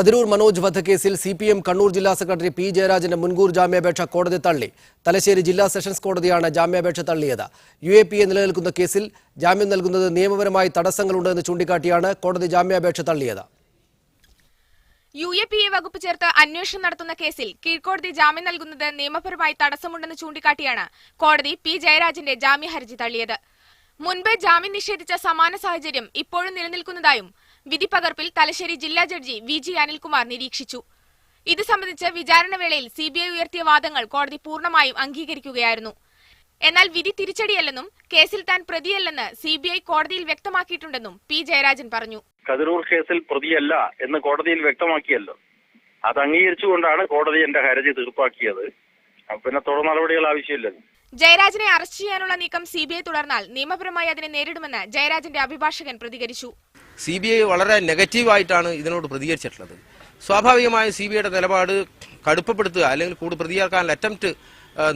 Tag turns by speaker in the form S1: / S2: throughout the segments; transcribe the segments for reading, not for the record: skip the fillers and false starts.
S1: കതിരൂർ മനോജ് വധക്കേസിൽ സിപിഎം കണ്ണൂർ ജില്ലാ secretary P ജയരാജന്റെ മുൻകൂർ ജാമ്യാപേക്ഷ കോടതി തള്ളി. തലശ്ശേരി ജില്ലാ സെഷൻസ് കോടതിയാണ് ജാമ്യാപേക്ഷ തള്ളിയത്. UAPA നിലനിൽക്കുന്ന കേസിൽ ജാമ്യം നൽകുന്നത് നിയമപരമായി തടസ്സങ്ങളുണ്ടെന്ന് ചൂണ്ടിക്കാട്ടിയാണ് കോടതി ജാമ്യാപേക്ഷ തള്ളിയത്.
S2: UAPA വകുപ്പ് ചേർത്ത് അന്വേഷണം നടത്തുന്ന കേസിൽ കീഴ്ക്കോടതി ജാമ്യം നൽകുന്നത് നിയമപരമായി തടസ്സമുണ്ടെന്ന് ചൂണ്ടിക്കാട്ടിയാണ് കോടതി പി ജയരാജന്റെ ജാമ്യ ഹർജി തള്ളിയത്. മുൻപ് ജാമ്യം നിഷേധിച്ച സമാന സാഹചര്യം ഇപ്പോഴും നിലനിൽക്കുന്നതായും വിധി പകർപ്പിൽ തലശ്ശേരി ജില്ലാ ജഡ്ജി VG അനിൽകുമാർ നിരീക്ഷിച്ചു. ഇത് സംബന്ധിച്ച് വിചാരണവേളയിൽ CBI ഉയർത്തിയ വാദങ്ങൾ കോടതി പൂർണ്ണമായും അംഗീകരിക്കുകയായിരുന്നു. എന്നാൽ വിധി തിരിച്ചടിയല്ലെന്നും കേസിൽ താൻ പ്രതിയല്ലെന്ന് CBI കോടതിയിൽ വ്യക്തമാക്കിയിട്ടുണ്ടെന്നും പി ജയരാജൻ പറഞ്ഞു.
S3: കതിരൂർ കേസിൽ പ്രതിയല്ല എന്ന് കോടതിയിൽ വ്യക്തമാക്കിയല്ലോ, അത് അംഗീകരിച്ചുകൊണ്ടാണ് കോടതി എന്റെ ഹർജി തീർപ്പാക്കിയത്. പിന്നെ തുടർ നടപടികൾ ആവശ്യമില്ലല്ലോ.
S2: ജയരാജനെ അറസ്റ്റ് ചെയ്യാനുള്ള നീക്കം CBI തുടർന്നാൽ നിയമപരമായി അതിനെ നേരിടുമെന്ന് ജയരാജന്റെ അഭിഭാഷകൻ പ്രതികരിച്ചു.
S4: CBI വളരെ നെഗറ്റീവായിട്ടാണ് ഇതിനോട് പ്രതികരിച്ചിട്ടുള്ളത്. സ്വാഭാവികമായും CBIയുടെ നിലപാട് കടുപ്പപ്പെടുത്തുക അല്ലെങ്കിൽ കൂടുതൽ പ്രതികരിക്കാനുള്ള അറ്റംപ്റ്റ്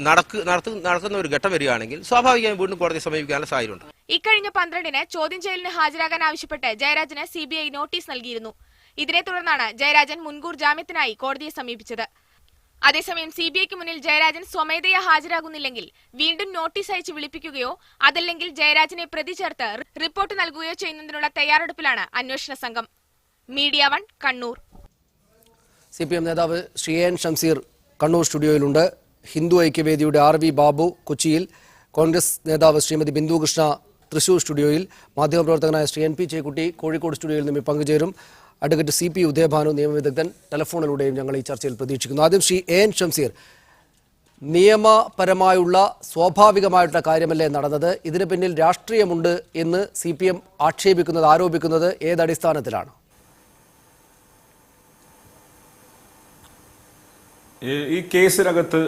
S4: നടക്കുന്ന ഒരു ഘട്ടം വരികയാണെങ്കിൽ സ്വാഭാവികമായും വീണ്ടും കോടതിയെ സമീപിക്കാനുള്ള സാധ്യതയുണ്ട്.
S2: ഇക്കഴിഞ്ഞ 12-ന് ചോദ്യം ചെയ്യലിന് ഹാജരാകാൻ ആവശ്യപ്പെട്ട് ജയരാജന് CBI നോട്ടീസ് നൽകിയിരുന്നു. ഇതിനെ തുടർന്നാണ് ജയരാജൻ മുൻകൂർ ജാമ്യത്തിനായി കോടതിയെ സമീപിച്ചത്. അതേസമയം CBIക്ക് മുന്നിൽ ജയരാജൻ സ്വമേധയാ ഹാജരാകുന്നില്ലെങ്കിൽ വീണ്ടും നോട്ടീസ് അയച്ച് വിളിപ്പിക്കുകയോ അതല്ലെങ്കിൽ ജയരാജനെ പ്രതി ചേർത്ത് റിപ്പോർട്ട് നൽകുകയോ ചെയ്യുന്നതിനുള്ള തയ്യാറെടുപ്പിലാണ് അന്വേഷണ സംഘം. മീഡിയ 1 കണ്ണൂർ.
S1: CPM നേതാവ് ശ്രീ എൻ ഷംസീർ കണ്ണൂർ സ്റ്റുഡിയോയിലുണ്ട്. ഹിന്ദു ഐക്യവേദിയുടെ RV ബാബു കൊച്ചിയിൽ, കോൺഗ്രസ് നേതാവ് ശ്രീമതി ബിന്ദു കൃഷ്ണ തൃശൂർ സ്റ്റുഡിയോയിൽ, മാധ്യമപ്രവർത്തകനായ ശ്രീ NP ചേക്കുട്ടി കോഴിക്കോട് സ്റ്റുഡിയോയിൽ നിന്നും പങ്കുചേരും. അഡ്വക്കേറ്റ് CP ഉദയഭാനു നിയമവിദഗ്ധൻ ടെലിഫോണിലൂടെയും ഞങ്ങൾ ഈ ചർച്ചയിൽ പ്രതീക്ഷിക്കുന്നു. ആദ്യം ശ്രീ എൻ ഷംസീർ, നിയമപരമായുള്ള സ്വാഭാവികമായിട്ടുള്ള കാര്യമല്ലേ നടന്നത്? ഇതിന് പിന്നിൽ രാഷ്ട്രീയമുണ്ട് എന്ന് CPM ആരോപിക്കുന്നത് ഏതടിസ്ഥാനത്തിലാണ്?
S5: ഈ കേസിനകത്ത്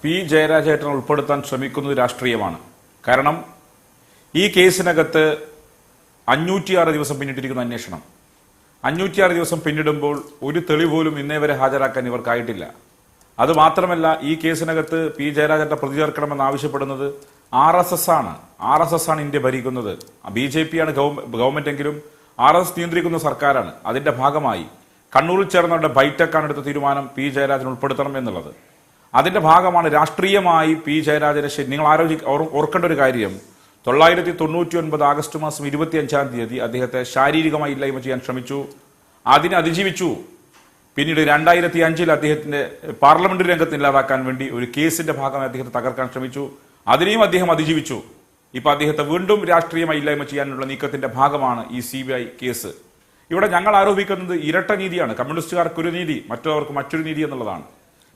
S5: പി ജയരാജേട്ടനെ ഉൾപ്പെടുത്താൻ ശ്രമിക്കുന്നത് രാഷ്ട്രീയമാണ്. കാരണം ഈ കേസിനകത്ത് 506 ദിവസം പിന്നിട്ടിരിക്കുന്ന അന്വേഷണം, 506 ദിവസം പിന്നിടുമ്പോൾ ഒരു തെളിവ് പോലും ഇന്നേ വരെ ഹാജരാക്കാൻ ഇവർക്കായിട്ടില്ല. അതുമാത്രമല്ല, ഈ കേസിനകത്ത് പി ജയരാജന്റെ പ്രതി ചേർക്കണമെന്ന് ആവശ്യപ്പെടുന്നത് RSS ആണ്. RSS ആണ് ഇന്ത്യ ഭരിക്കുന്നത്. BJP ആണ് ഗവൺമെന്റ് എങ്കിലും RSS നിയന്ത്രിക്കുന്ന സർക്കാരാണ്. അതിന്റെ ഭാഗമായി കണ്ണൂരിൽ ചേർന്നവരുടെ ബൈഠക്കാണ് എടുത്ത തീരുമാനം പി ജയരാജൻ ഉൾപ്പെടുത്തണം എന്നുള്ളത്. അതിന്റെ ഭാഗമാണ് രാഷ്ട്രീയമായി പി ജയരാജനെ നിങ്ങൾ ഓർക്കേണ്ട ഒരു കാര്യം, 999 ആഗസ്റ്റ് മാസം 25-ാം തീയതി അദ്ദേഹത്തെ ശാരീരികമായി ഇല്ലായ്മ ചെയ്യാൻ ശ്രമിച്ചു. അതിനെ അതിജീവിച്ചു. പിന്നീട് 2005-ൽ അദ്ദേഹത്തിന്റെ പാർലമെന്ററി രംഗത്ത് ഇല്ലാതാക്കാൻ വേണ്ടി ഒരു കേസിന്റെ ഭാഗമായി അദ്ദേഹത്തെ തകർക്കാൻ ശ്രമിച്ചു. അതിനെയും അദ്ദേഹം അതിജീവിച്ചു. ഇപ്പൊ അദ്ദേഹത്തെ വീണ്ടും രാഷ്ട്രീയമായി ഇല്ലായ്മ ചെയ്യാനുള്ള നീക്കത്തിന്റെ ഭാഗമാണ് ഈ CBI കേസ്. ഇവിടെ ഞങ്ങൾ ആരോപിക്കുന്നത് ഇരട്ട നീതിയാണ്. കമ്മ്യൂണിസ്റ്റുകാർക്ക് ഒരു നീതി, മറ്റുള്ളവർക്ക് മറ്റൊരു നീതി എന്നുള്ളതാണ്.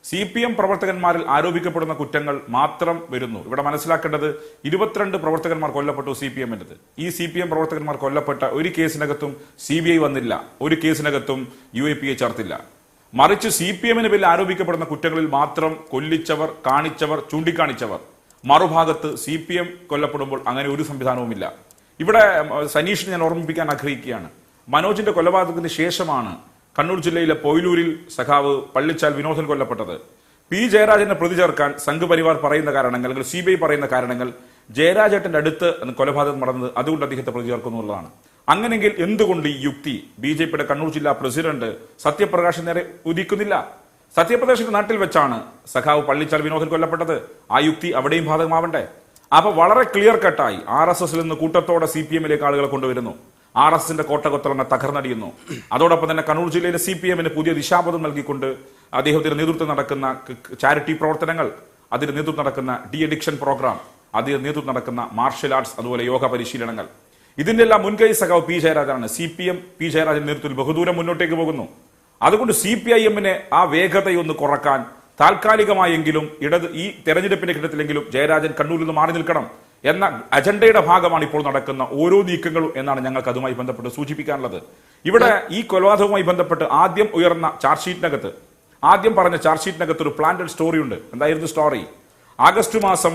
S5: CPM പ്രവർത്തകന്മാരിൽ ആരോപിക്കപ്പെടുന്ന കുറ്റങ്ങൾ മാത്രം വരുന്നു. ഇവിടെ മനസ്സിലാക്കേണ്ടത് 22 പ്രവർത്തകന്മാർ കൊല്ലപ്പെട്ടു CPM-ൻ്റെത്. ഈ CPM പ്രവർത്തകന്മാർ കൊല്ലപ്പെട്ട ഒരു കേസിനകത്തും CBI വന്നില്ല, ഒരു കേസിനകത്തും UAPA ചേർത്തില്ല. മറിച്ച് CPM-ന് പേരിൽ ആരോപിക്കപ്പെടുന്ന കുറ്റങ്ങളിൽ മാത്രം കൊല്ലിച്ചവർ, കാണിച്ചവർ, ചൂണ്ടിക്കാണിച്ചവർ. മറുഭാഗത്ത് CPM കൊല്ലപ്പെടുമ്പോൾ അങ്ങനെ ഒരു സംവിധാനവുമില്ല. ഇവിടെ സനീഷിനെ ഞാൻ ഓർമ്മിപ്പിക്കാൻ ആഗ്രഹിക്കുകയാണ്. മനോജിന്റെ കൊലപാതകത്തിന് ശേഷമാണ് കണ്ണൂർ ജില്ലയിലെ പൊയിലൂരിൽ സഖാവ് പള്ളിച്ചാൽ വിനോദൻ കൊല്ലപ്പെട്ടത്. പി ജയരാജനെ പ്രതി ചേർക്കാൻ സംഘപരിവാർ പറയുന്ന കാരണങ്ങൾ, അല്ലെങ്കിൽ CBI പറയുന്ന കാരണങ്ങൾ, ജയരാജേട്ടന്റെ അടുത്ത് കൊലപാതകം നടന്നത്, അതുകൊണ്ട് അദ്ദേഹത്തെ പ്രതി ചേർക്കുന്നു എന്നുള്ളതാണ്. അങ്ങനെയെങ്കിൽ എന്തുകൊണ്ട് ഈ യുക്തി BJPയുടെ കണ്ണൂർ ജില്ലാ പ്രസിഡന്റ് സത്യപ്രകാശ് നേരെ ഉദിക്കുന്നില്ല? സത്യപ്രകാശിന്റെ നാട്ടിൽ വെച്ചാണ് സഖാവ് പള്ളിച്ചാൽ വിനോദൻ കൊല്ലപ്പെട്ടത്. ആ യുക്തി അവിടെയും ബാധകമാവണ്ടേ? അപ്പൊ വളരെ ക്ലിയർ കട്ടായി RSS-ൽ നിന്ന് കൂട്ടത്തോടെ CPM-ലേക്ക് ആളുകളെ കൊണ്ടുവരുന്നു. RSS-ന്റെ കോട്ടകൊത്തളങ്ങൾ തകർന്നടിയുന്നു. അതോടൊപ്പം തന്നെ കണ്ണൂർ ജില്ലയിലെ CPM-ന് പുതിയ ദിശാബോധം നൽകിക്കൊണ്ട് അദ്ദേഹത്തിന്റെ നേതൃത്വം നടക്കുന്ന ചാരിറ്റി പ്രവർത്തനങ്ങൾ, അതിന്റെ നേതൃത്വം നടക്കുന്ന ഡി-അഡിക്ഷൻ പ്രോഗ്രാം, അതിന്റെ നേതൃത്വം നടക്കുന്ന മാർഷൽ ആർട്സ്, അതുപോലെ യോഗ പരിശീലനങ്ങൾ, ഇതിന്റെ എല്ലാം മുൻകൈ സഖാവ് പി ജയരാജനാണ്. CPM പി ജയരാജന്റെ നേതൃത്വത്തിൽ ബഹുദൂരം മുന്നോട്ടേക്ക് പോകുന്നു. അതുകൊണ്ട് CPIM-നെ ആ വേഗതയൊന്ന് കുറക്കാൻ താൽക്കാലികമായെങ്കിലും ഈ തെരഞ്ഞെടുപ്പിന്റെ ഘട്ടത്തിലെങ്കിലും ജയരാജൻ കണ്ണൂരിൽ നിന്ന് മാറി നിൽക്കണം എന്ന അജണ്ടയുടെ ഭാഗമാണ് ഇപ്പോൾ നടക്കുന്ന ഓരോ നീക്കങ്ങളും എന്നാണ് ഞങ്ങൾക്ക് അതുമായി ബന്ധപ്പെട്ട് സൂചിപ്പിക്കാനുള്ളത്. ഇവിടെ ഈ കൊലപാതകവുമായി ബന്ധപ്പെട്ട് ആദ്യം ഉയർന്ന ചാർജ് ഷീറ്റിനകത്ത് ഒരു പ്ലാന്റഡ് സ്റ്റോറി ഉണ്ട്. എന്തായിരുന്നു സ്റ്റോറി? ആഗസ്റ്റ് മാസം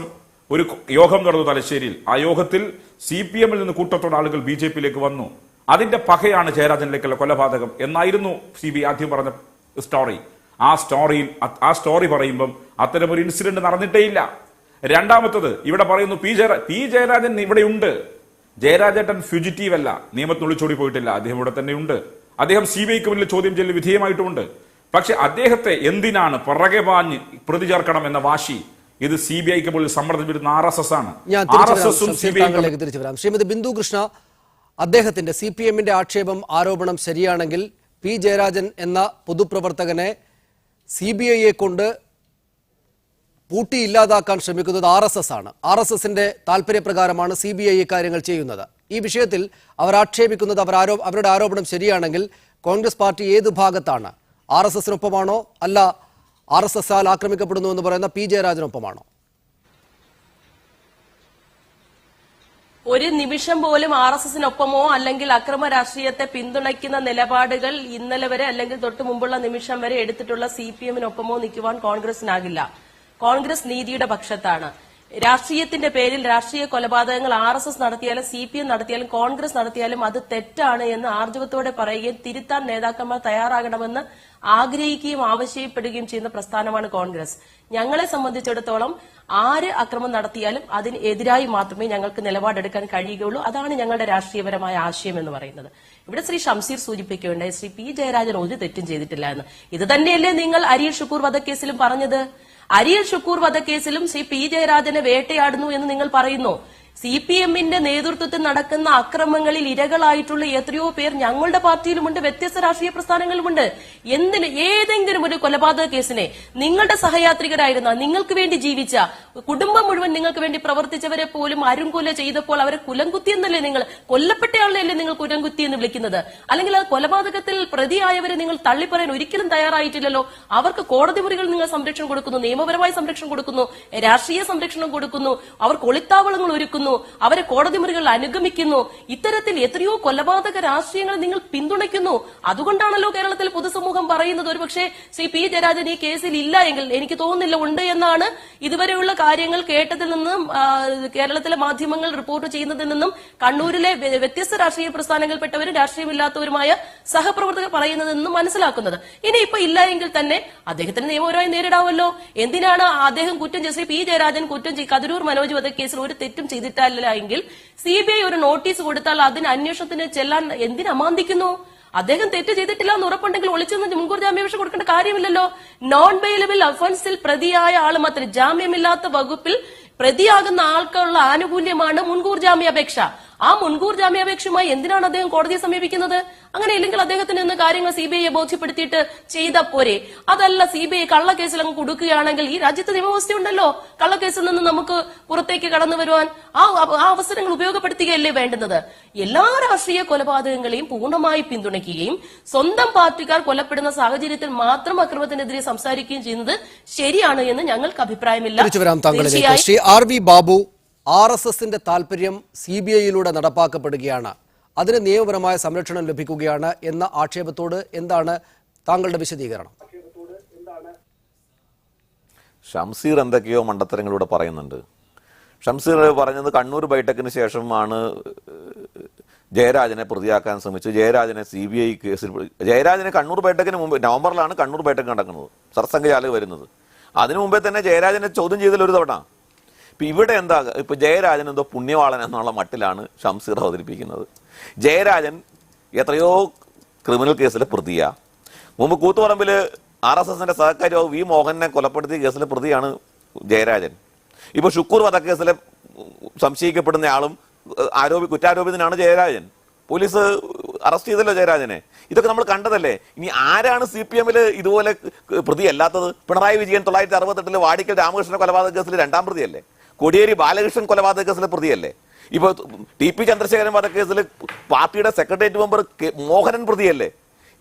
S5: ഒരു യോഗം നടന്നു തലശ്ശേരിയിൽ. ആ യോഗത്തിൽ CPM-ൽ നിന്ന് കൂട്ടത്തോടെ ആളുകൾ BJP-യിലേക്ക് വന്നു. അതിന്റെ പകയാണ് ജയരാജനിലേക്കുള്ള കൊലപാതകം എന്നായിരുന്നു CBI ആദ്യം പറഞ്ഞ സ്റ്റോറി. ആ സ്റ്റോറി പറയുമ്പം അത്തരമൊരു ഇൻസിഡന്റ് നടന്നിട്ടേയില്ല. രണ്ടാമത്തത് ഇവിടെ പറയുന്നു പി ജയരാജൻ ഇവിടെയുണ്ട്. ജയരാജേട്ടൻ ഫ്യൂജിറ്റീവ് അല്ല, നിയമത്തിന് ഒളിച്ചോടി പോയിട്ടില്ല, അദ്ദേഹം ഇവിടെ തന്നെ ഉണ്ട്. അദ്ദേഹം CBIക്ക് മുന്നിൽ ചോദ്യം ചെയ്യൽ വിധേയമായിട്ടുമുണ്ട്. പക്ഷെ അദ്ദേഹത്തെ എന്തിനാണ് പിറകെ പാഞ്ഞ് പ്രതി ചേർക്കണം എന്ന വാശി ഇത് CBIക്ക് മുന്നിൽ സമ്മർദ്ദം വരുന്ന RSS ആണ്.
S1: തിരിച്ചു വരാം. ശ്രീമതി ബിന്ദു കൃഷ്ണ, അദ്ദേഹത്തിന്റെ CPMന്റെ ആക്ഷേപം ആരോപണം ശരിയാണെങ്കിൽ പി ജയരാജൻ എന്ന പൊതുപ്രവർത്തകനെ CBIയെ കൊണ്ട് പൂട്ടി ഇല്ലാതാക്കാൻ ശ്രമിക്കുന്നത് RSS ആണ്. RSSന്റെ താല്പര്യപ്രകാരമാണ് CBI കാര്യങ്ങൾ ചെയ്യുന്നത്. ഈ വിഷയത്തിൽ അവർ ആക്ഷേപിക്കുന്നത് അവരുടെ ആരോപണം ശരിയാണെങ്കിൽ കോൺഗ്രസ് പാർട്ടി ഏത് ഭാഗത്താണ്? RSSനൊപ്പമാണോ അല്ല RSS-ആൽ ആക്രമിക്കപ്പെടുന്നു എന്ന് പറയുന്ന പി ജയരാജനൊപ്പമാണോ?
S6: ഒരു നിമിഷം പോലും RSSനൊപ്പമോ അല്ലെങ്കിൽ അക്രമ രാഷ്ട്രീയത്തെ പിന്തുണയ്ക്കുന്ന നിലപാടുകൾ ഇന്നലെ വരെ അല്ലെങ്കിൽ തൊട്ടു മുമ്പുള്ള നിമിഷം വരെ എടുത്തിട്ടുള്ള CPMനൊപ്പമോ നിൽക്കുവാൻ കോൺഗ്രസിനാകില്ല. കോൺഗ്രസ് നീതിയുടെ പക്ഷത്താണ്. രാഷ്ട്രീയത്തിന്റെ പേരിൽ രാഷ്ട്രീയ കൊലപാതകങ്ങൾ RSS നടത്തിയാലും CPM നടത്തിയാലും കോൺഗ്രസ് നടത്തിയാലും അത് തെറ്റാണ് എന്ന് ആർജവത്തോടെ പറയുകയും തിരുത്താൻ നേതാക്കന്മാർ തയ്യാറാകണമെന്ന് ആഗ്രഹിക്കുകയും ആവശ്യപ്പെടുകയും ചെയ്യുന്ന പ്രസ്ഥാനമാണ് കോൺഗ്രസ്. ഞങ്ങളെ സംബന്ധിച്ചിടത്തോളം ആര് അക്രമം നടത്തിയാലും അതിന് എതിരായി മാത്രമേ ഞങ്ങൾക്ക് നിലപാടെടുക്കാൻ കഴിയുകയുള്ളൂ. അതാണ് ഞങ്ങളുടെ രാഷ്ട്രീയപരമായ ആശയം എന്ന് പറയുന്നത്. ഇവിടെ ശ്രീ ഷംസീർ സൂചിപ്പിക്കുകയുണ്ടായി ശ്രീ പി ജയരാജൻ ഒരു തെറ്റും ചെയ്തിട്ടില്ല എന്ന്. ഇത് തന്നെയല്ലേ നിങ്ങൾ അരിയൽ ഷുക്കൂർ വധക്കേസിലും പറഞ്ഞത്? അരിയൽ ഷുക്കൂർ വധക്കേസിലും ശ്രീ പി ജയരാജനെ വേട്ടയാടുന്നു എന്ന് നിങ്ങൾ പറയുന്നു. CPMന്റെ നേതൃത്വത്തിൽ നടക്കുന്ന അക്രമങ്ങളിൽ ഇരകളായിട്ടുള്ള എത്രയോ പേർ ഞങ്ങളുടെ പാർട്ടിയിലുമുണ്ട്, വ്യത്യസ്ത രാഷ്ട്രീയ പ്രസ്ഥാനങ്ങളിലുമുണ്ട്. ഏതെങ്കിലും ഒരു കൊലപാതക കേസിനെ നിങ്ങളുടെ സഹയാത്രികരായിരുന്ന, നിങ്ങൾക്ക് വേണ്ടി ജീവിച്ച, കുടുംബം മുഴുവൻ നിങ്ങൾക്ക് വേണ്ടി പ്രവർത്തിച്ചവരെ പോലും അരുംകൊല ചെയ്തപ്പോൾ അവരെ കുലംകുത്തി എന്നല്ലേ നിങ്ങൾ, കൊല്ലപ്പെട്ടയാളെയല്ലേ നിങ്ങൾ കുലംകുത്തി എന്ന് വിളിക്കുന്നത്? അല്ലെങ്കിൽ ആ കൊലപാതകത്തിൽ പ്രതിയായവരെ നിങ്ങൾ തള്ളിപ്പറയാൻ ഒരിക്കലും തയ്യാറായിട്ടില്ലല്ലോ. അവർക്ക് കോടതി മുറികൾ നിങ്ങൾ സംരക്ഷണം കൊടുക്കുന്നു, നിയമപരമായ സംരക്ഷണം കൊടുക്കുന്നു, രാഷ്ട്രീയ സംരക്ഷണം കൊടുക്കുന്നു, അവർക്ക് ഒളിത്താവളങ്ങൾ ഒരുക്കുന്നു, അവരെ കോടതി മുറികൾ അനുഗമിക്കുന്നു. ഇത്തരത്തിൽ എത്രയോ കൊലപാതക രാഷ്ട്രീയങ്ങൾ നിങ്ങൾ പിന്തുണയ്ക്കുന്നു. അതുകൊണ്ടാണല്ലോ കേരളത്തിൽ പൊതുസമൂഹം പറയുന്നത് ഒരുപക്ഷെ ശ്രീ പി ജയരാജൻ ഈ കേസിൽ ഇല്ല എങ്കിൽ, എനിക്ക് തോന്നുന്നില്ല ഉണ്ട് എന്നാണ് ഇതുവരെയുള്ള കാര്യങ്ങൾ കേട്ടതിൽ നിന്നും കേരളത്തിലെ മാധ്യമങ്ങൾ റിപ്പോർട്ട് ചെയ്യുന്നതിൽ നിന്നും കണ്ണൂരിലെ വ്യത്യസ്ത രാഷ്ട്രീയ പ്രസ്ഥാനങ്ങളിൽപ്പെട്ടവരും രാഷ്ട്രീയമില്ലാത്തവരുമായ സഹപ്രവർത്തകർ പറയുന്നതിൽ നിന്നും മനസ്സിലാക്കുന്നത്. ഇനി ഇപ്പൊ ഇല്ല എങ്കിൽ തന്നെ അദ്ദേഹത്തിന് നിയമപരമായി നേരിടാമല്ലോ. എന്തിനാണ് അദ്ദേഹം കുറ്റം ചെയ്ത് ശ്രീ പി ജയരാജൻ കുറ്റം കതിരൂർ മനോജ് വധക്കേസിൽ ഒരു തെറ്റും ചെയ്തിട്ടില്ല എങ്കിൽ CBI ഒരു നോട്ടീസ് കൊടുത്താൽ അതിന് അന്വേഷണത്തിന് ചെല്ലാൻ എന്തിനമാന്തിക്കുന്നു? അദ്ദേഹം തെറ്റ് ചെയ്തിട്ടില്ല എന്ന് ഉറപ്പുണ്ടെങ്കിൽ ഒളിച്ചെന്ന് മുൻകൂർ ജാമ്യാപേക്ഷ കൊടുക്കേണ്ട കാര്യമില്ലല്ലോ. നോൺ ബെയിലബിൾ ഒഫൻസിൽ പ്രതിയായ ആൾ മാത്രം, ജാമ്യമില്ലാത്ത വകുപ്പിൽ പ്രതിയാകുന്ന ആൾക്കുള്ള ആനുകൂല്യമാണ് മുൻകൂർ ജാമ്യാപേക്ഷ. ആ മുൻകൂർ ജാമ്യാപേക്ഷയുമായി എന്തിനാണ് അദ്ദേഹം കോടതിയെ സമീപിക്കുന്നത്? അങ്ങനെ ഇല്ലെങ്കിൽ അദ്ദേഹത്തിന് ഇന്ന് കാര്യങ്ങൾ CBIയെ ബോധ്യപ്പെടുത്തിയിട്ട് ചെയ്താൽ പോരെ? അതല്ല, CBI കള്ളക്കേസിൽ അങ്ങ് കൊടുക്കുകയാണെങ്കിൽ ഈ രാജ്യത്ത് നിയമവ്യവസ്ഥയുണ്ടല്ലോ, കള്ളക്കേസിൽ നിന്ന് നമുക്ക് പുറത്തേക്ക് കടന്നു വരുവാൻ ആ അവസരങ്ങൾ ഉപയോഗപ്പെടുത്തുകയല്ലേ വേണ്ടുന്നത്? എല്ലാ രാഷ്ട്രീയ കൊലപാതകങ്ങളെയും പൂർണ്ണമായി പിന്തുണയ്ക്കുകയും സ്വന്തം പാർട്ടിക്കാർ കൊല്ലപ്പെടുന്ന സാഹചര്യത്തിൽ മാത്രം അക്രമത്തിനെതിരെ സംസാരിക്കുകയും ചെയ്യുന്നത് ശരിയാണ് എന്ന് ഞങ്ങൾക്ക് അഭിപ്രായമില്ല.
S1: ശ്രീ RV ബാബു, RSSന്റെ താല്പര്യം CBIയിലൂടെ നടപ്പാക്കപ്പെടുകയാണ്, അതിന് നിയമപരമായ സംരക്ഷണം ലഭിക്കുകയാണ് എന്ന ആക്ഷേപത്തോട് എന്താണ് താങ്കളുടെ വിശദീകരണം?
S7: ഷംസീർ എന്തൊക്കെയോ മണ്ടത്തരങ്ങളിലൂടെ പറയുന്നുണ്ട്. ഷംസീർ പറഞ്ഞത് കണ്ണൂർ ബൈഠക്കിന് ശേഷമാണ് ജയരാജനെ പ്രതിയാക്കാൻ ശ്രമിച്ചു. ജയരാജനെ CBI കേസിൽ, ജയരാജനെ കണ്ണൂർ ബൈഠക്കിന് മുമ്പ് നവംബറിലാണ് കണ്ണൂർ ബൈഠക്ക് നടക്കുന്നത്, സർസംഘചാലക് വരുന്നത്. അതിനു മുമ്പേ തന്നെ ജയരാജനെ ചോദ്യം ചെയ്തതിൽ ഒരു തവണ. ഇപ്പം ഇവിടെ എന്താ, ഇപ്പം ജയരാജൻ എന്തോ പുണ്യവാളൻ എന്നുള്ള മട്ടിലാണ് ഷംസീർ അവതരിപ്പിക്കുന്നത്. ജയരാജൻ എത്രയോ ക്രിമിനൽ കേസിലെ പ്രതിയാ. മുമ്പ് കൂത്തുപറമ്പിൽ RSSന്റെ സഹകാര്യാവ് V മോഹനെ കൊലപ്പെടുത്തിയ കേസിലെ പ്രതിയാണ് ജയരാജൻ. ഇപ്പോൾ ഷുക്കൂർ വധക്കേസിലെ സംശയിക്കപ്പെടുന്ന ആളും കുറ്റാരോപിതനാണ് ജയരാജൻ. പോലീസ് അറസ്റ്റ് ചെയ്തല്ലോ ജയരാജനെ. ഇതൊക്കെ നമ്മൾ കണ്ടതല്ലേ. ഇനി ആരാണ് CPMൽ ഇതുപോലെ പ്രതിയല്ലാത്തത്? പിണറായി വിജയൻ 1968 വാടിക്കൽ രാമകൃഷ്ണൻ കൊലപാതക കേസിൽ 2ാം പ്രതിയല്ലേ? കോടിയേരി ബാലകൃഷ്ണൻ കൊലപാതക കേസിലെ പ്രതിയല്ലേ? ഇപ്പോൾ TP ചന്ദ്രശേഖരൻ വധക്കേസിൽ പാർട്ടിയുടെ സെക്രട്ടേറിയറ്റ് മെമ്പർ മോഹനൻ പ്രതിയല്ലേ?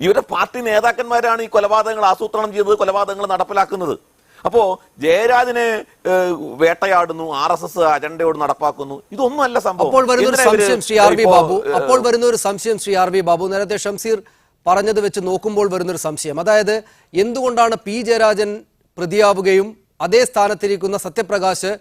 S7: ഇവരുടെ പാർട്ടി നേതാക്കന്മാരാണ് ഈ കൊലപാതകങ്ങൾ ആസൂത്രണം ചെയ്തത്, കൊലപാതകങ്ങൾ നടപ്പിലാക്കുന്നത്. അപ്പോ ജയരാജനെ വേട്ടയാടുന്നു, RSS അജണ്ടയോട് നടപ്പാക്കുന്നു, ഇതൊന്നുമല്ല സംഭവം.
S1: അപ്പോൾ വരുന്നൊരു സംശയം ശ്രീ RV ബാബു, നേരത്തെ ഷംസീർ പറഞ്ഞത് വെച്ച് നോക്കുമ്പോൾ വരുന്നൊരു സംശയം, അതായത് എന്തുകൊണ്ടാണ് പി ജയരാജൻ പ്രതിയാവുകയും അതേ സ്ഥാനത്തിരിക്കുന്ന സത്യപ്രകാശ്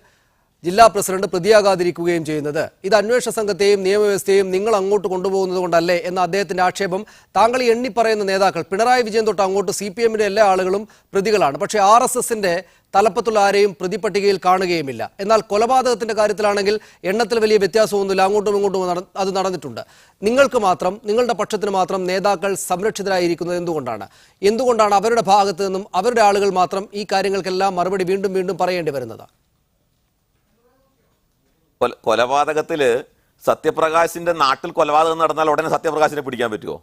S1: ജില്ലാ പ്രസിഡന്റ് പ്രതിയാകാതിരിക്കുകയും ചെയ്യുന്നത്? ഇത് അന്വേഷണ സംഘത്തെയും നിയമവ്യവസ്ഥയെയും നിങ്ങൾ അങ്ങോട്ട് കൊണ്ടുപോകുന്നത് കൊണ്ടല്ലേ എന്ന അദ്ദേഹത്തിന്റെ ആക്ഷേപം. താങ്കൾ എണ്ണി പറയുന്ന നേതാക്കൾ പിണറായി വിജയൻ തൊട്ട് അങ്ങോട്ട് CPMന്റെ എല്ലാ ആളുകളും പ്രതികളാണ്. പക്ഷേ RSSന്റെ തലപ്പത്തുള്ള ആരെയും പ്രതിപട്ടികയിൽ കാണുകയുമില്ല. എന്നാൽ കൊലപാതകത്തിന്റെ കാര്യത്തിലാണെങ്കിൽ എണ്ണത്തിൽ വലിയ വ്യത്യാസമൊന്നുമില്ല, അങ്ങോട്ടും ഇങ്ങോട്ടും അത് നടന്നിട്ടുണ്ട്. നിങ്ങൾക്ക് മാത്രം, നിങ്ങളുടെ പക്ഷത്തിന് മാത്രം നേതാക്കൾ സംരക്ഷിതരായിരിക്കുന്നത് എന്തുകൊണ്ടാണ് അവരുടെ ഭാഗത്ത് നിന്നും അവരുടെ ആളുകൾ മാത്രം ഈ കാര്യങ്ങൾക്കെല്ലാം മറുപടി വീണ്ടും വീണ്ടും പറയേണ്ടി വരുന്നത്?
S7: കൊലപാതകത്തില് സത്യപ്രകാശിന്റെ നാട്ടിൽ കൊലപാതകം നടന്നാൽ ഉടനെ സത്യപ്രകാശിനെ പിടിക്കാൻ പറ്റുമോ?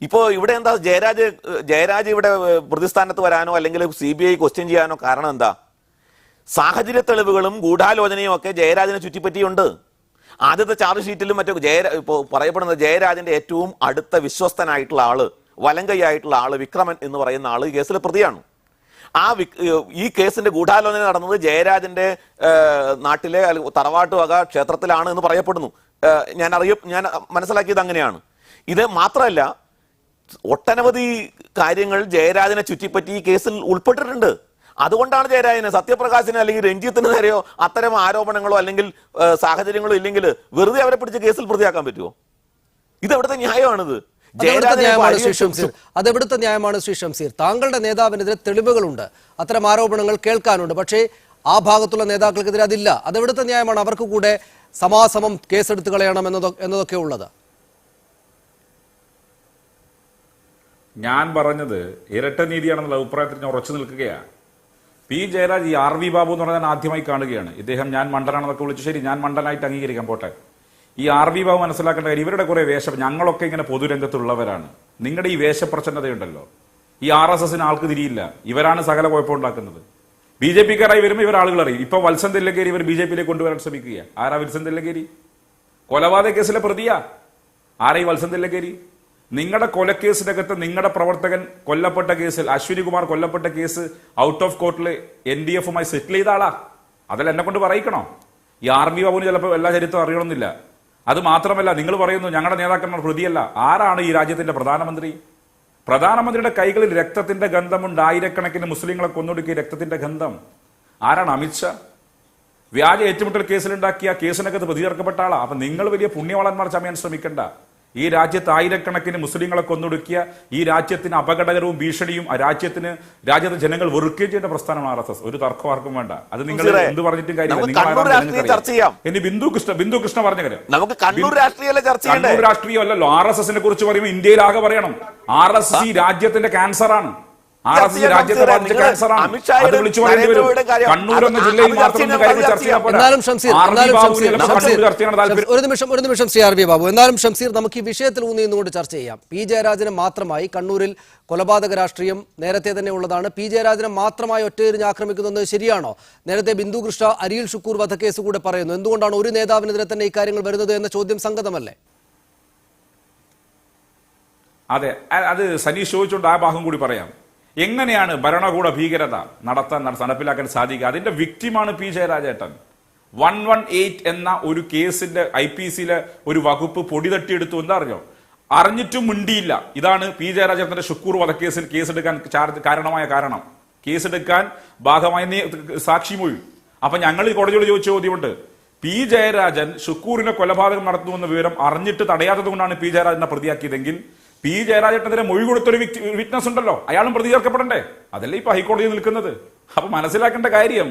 S7: ഇപ്പോൾ ഇവിടെ എന്താ ജയരാജ് ഇവിടെ പ്രതിസ്ഥാനത്ത് വരാനോ അല്ലെങ്കിൽ CBI ക്വസ്റ്റ്യൻ ചെയ്യാനോ കാരണം എന്താ? സാഹചര്യ തെളിവുകളും ഗൂഢാലോചനയും ഒക്കെ ജയരാജനെ ചുറ്റിപ്പറ്റിയുണ്ട്. ആദ്യത്തെ ചാർജ് ഷീറ്റിലും മറ്റും ഇപ്പോൾ പറയപ്പെടുന്നത് ജയരാജന്റെ ഏറ്റവും അടുത്ത വിശ്വസ്തനായിട്ടുള്ള ആള്, വലങ്കൈയായിട്ടുള്ള ആള് വിക്രമൻ എന്ന് പറയുന്ന ആള് ഈ കേസിലെ പ്രതിയാണ്. ഈ കേസിന്റെ ഗൂഢാലോചന നടന്നത് ജയരാജന്റെ നാട്ടിലെ തറവാട്ട് വക ക്ഷേത്രത്തിലാണ് എന്ന് പറയപ്പെടുന്നു. ഞാൻ മനസ്സിലാക്കിയത് അങ്ങനെയാണ്. ഇത് മാത്രമല്ല, ഒട്ടനവധി കാര്യങ്ങൾ ജയരാജനെ ചുറ്റിപ്പറ്റി ഈ കേസിൽ ഉൾപ്പെട്ടിട്ടുണ്ട്. അതുകൊണ്ടാണ് ജയരാജന്, സത്യപ്രകാശിന് അല്ലെങ്കിൽ രഞ്ജിത്തിന് നേരെയോ അത്തരം ആരോപണങ്ങളോ അല്ലെങ്കിൽ സാഹചര്യങ്ങളോ ഇല്ലെങ്കിൽ വെറുതെ അവരെ പിടിച്ച് കേസിൽ പ്രതിയാക്കാൻ പറ്റുമോ? ഇതെവിടുത്തെ ന്യായമാണിത്?
S1: അതെവിടുത്തെ ന്യായമാണ് ശ്രീ ഷംസീർ? താങ്കളുടെ നേതാവിനെതിരെ തെളിവുകളുണ്ട്, അത്തരം ആരോപണങ്ങൾ കേൾക്കാനുണ്ട്, പക്ഷേ ആ ഭാഗത്തുള്ള നേതാക്കൾക്കെതിരെ അതില്ല. അതെവിടുത്തെ ന്യായമാണ്? അവർക്ക് കൂടെ സമാസമം കേസെടുത്ത് കളയണം എന്നതൊക്കെ ഉള്ളത്.
S5: ഞാൻ പറഞ്ഞത് ഇരട്ട നീതിയാണെന്നുള്ള അഭിപ്രായത്തിൽ ഞാൻ ഉറച്ചു നിൽക്കുകയാണ്. പി ജയരാജ് ഈ RV ബാബു എന്ന് പറഞ്ഞാൽ ആദ്യമായി കാണുകയാണ്. ഇദ്ദേഹം ഞാൻ മണ്ടനാണെന്നൊക്കെ വിളിച്ചു. ശരി, ഞാൻ മണ്ടനായിട്ട് അംഗീകരിക്കാൻ പോട്ടെ. ഈ RV ബാബു മനസ്സിലാക്കേണ്ട കാര്യം, ഇവരുടെ കുറെ ഞങ്ങളൊക്കെ ഇങ്ങനെ പൊതുരംഗത്തുള്ളവരാണ്. നിങ്ങളുടെ ഈ വേഷപ്രച്ഛന്നതയുണ്ടല്ലോ, ഈ RSSന് ആൾക്ക് തിരിയില്ല. ഇവരാണ് സകല കുഴപ്പമുണ്ടാക്കുന്നത്. BJP-ക്കാരായി വരുമ്പോൾ ഇവർ ആളുകൾ അറിയും. ഇപ്പൊ വത്സൻ തില്ലങ്കേരി ഇവർ BJP-യിലേക്ക് കൊണ്ടുവരാൻ ശ്രമിക്കുക. ആരാ വത്സൻ തില്ലങ്കേരി? കൊലപാതക കേസിലെ പ്രതിയാ. ആരായി വത്സൻ തില്ലങ്കേരി? നിങ്ങളുടെ കൊലക്കേസിനകത്ത് നിങ്ങളുടെ പ്രവർത്തകൻ കൊല്ലപ്പെട്ട കേസിൽ, അശ്വിനി കുമാർ കൊല്ലപ്പെട്ട കേസ് ഔട്ട് ഓഫ് കോർട്ടിൽ NDF-മായി സെറ്റിൽ ചെയ്ത ആളാ. അതിൽ എന്നെ കൊണ്ട് പറയിക്കണോ? ഈ RV ബാബുവിന് ചിലപ്പോൾ എല്ലാ ചരിത്രം അറിയണമെന്നില്ല. അത് മാത്രമല്ല, നിങ്ങൾ പറയുന്നു ഞങ്ങളുടെ നേതാക്കന്മാർ പ്രതിയല്ല. ആരാണ് ഈ രാജ്യത്തിന്റെ പ്രധാനമന്ത്രി? പ്രധാനമന്ത്രിയുടെ കൈകളിൽ രക്തത്തിന്റെ ഗന്ധമുണ്ട്. ആയിരക്കണക്കിന് മുസ്ലിങ്ങളെ കൊന്നൊടുക്കിയ രക്തത്തിന്റെ ഗന്ധം. ആരാണ്? അമിത്ഷാ. വ്യാജ ഏറ്റുമുട്ടൽ കേസിലുണ്ടാക്കിയ കേസിനകത്ത് പ്രതി ചേർക്കപ്പെട്ട ആളാ. അപ്പൊ നിങ്ങൾ വലിയ പുണ്യവാളന്മാർ ചമയാൻ ശ്രമിക്കണ്ട. ഈ രാജ്യത്ത് ആയിരക്കണക്കിന് മുസ്ലിങ്ങളെ കൊന്നൊടുക്കിയ ഈ രാജ്യത്തിന് അപകടകരവും ഭീഷണിയും രാജ്യത്തെ ജനങ്ങൾ വെറുക്കുകയും ചെയ്യേണ്ട പ്രസ്ഥാനമാണ് RSS. ഒരു തർക്കം ആർക്കും വേണ്ട. അത് നിങ്ങൾ എന്ത് പറഞ്ഞിട്ടും കാര്യമില്ല. ഇനി ബിന്ദു കൃഷ്ണ പറഞ്ഞ കാര്യം
S7: നമുക്ക് കണ്ണൂർ
S5: രാഷ്ട്രീയമല്ലല്ലോ. RSSനെ കുറിച്ച് പറയുമ്പോൾ ഇന്ത്യയിലാകെ പറയണം. RSS ഈ രാജ്യത്തിന്റെ ക്യാൻസറാണ്. RSS രാജ്യത്തെ ബാധിച്ച ക്യാൻസറാണ്. അത് വിളിച്ചു പറയേണ്ടി വരും. കണ്ണൂർ എന്ന ജില്ലയിൽ മാത്രം ചർച്ച ചെയ്യാൻ
S1: ഒരു നിമിഷം ശ്രീ RV ബാബു. എന്നാലും ഷംസീർ, നമുക്ക് ഈ വിഷയത്തിൽ ഊന്നിന്നുകൊണ്ട് ചർച്ച ചെയ്യാം. പി ജയരാജന് മാത്രമായി കണ്ണൂരിൽ കൊലപാതക രാഷ്ട്രീയം നേരത്തെ തന്നെ ഉള്ളതാണ്. പി ജയരാജനെ മാത്രമായി ഒറ്റയെറിഞ്ഞ് ആക്രമിക്കുന്നത് ശരിയാണോ? നേരത്തെ ബിന്ദു കൃഷ്ണ അരിയിൽ ഷുക്കൂർ വധക്കേസ് കൂടെ പറയുന്നു. എന്തുകൊണ്ടാണ് ഒരു നേതാവിനെതിരെ തന്നെ ഈ കാര്യങ്ങൾ വരുന്നത് എന്ന ചോദ്യം സംഗതമല്ലേ?
S5: അതെ, അത് സനീഷ് ചോദിച്ചുകൊണ്ട് ആ ഭാഗം കൂടി പറയാം. എങ്ങനെയാണ് ഭരണകൂട ഭീകരത നടപ്പിലാക്കാൻ സാധിക്കുക? അതിന്റെ വിക്ടിമാണ് പി ജയരാജേട്ടൻ. 118 എന്ന ഒരു കേസിന്റെ IPC-യിലെ ഒരു വകുപ്പ് പൊടി തട്ടിയെടുത്തു. എന്താ അറിയോ? അറിഞ്ഞിട്ടും മുണ്ടിയില്ല. ഇതാണ് പി ജയരാജേട്ടന്റെ ഷുക്കൂർ വധക്കേസിൽ കേസെടുക്കാൻ കാരണം. കേസെടുക്കാൻ ഭാഗമായി സാക്ഷിമൊഴി. അപ്പൊ ഞങ്ങൾ ഈ കോടതിയോട് ചോദിച്ച ചോദ്യമുണ്ട്. പി ജയരാജൻ ഷുക്കൂറിന്റെ കൊലപാതകം നടത്തുമെന്ന വിവരം അറിഞ്ഞിട്ട് തടയാത്തത് കൊണ്ടാണ് പി ജയരാജനെ പ്രതിയാക്കിയതെങ്കിൽ പി ജയരാജേട്ടനെതിരെ മൊഴി കൊടുത്തൊരു വിറ്റ്നസ് ഉണ്ടല്ലോ, അയാളും പ്രതി ചേർക്കപ്പെടണ്ടേ? അതല്ലേ ഇപ്പൊ ഹൈക്കോടതിയിൽ നിൽക്കുന്നത്. അപ്പൊ മനസ്സിലാക്കേണ്ട കാര്യം,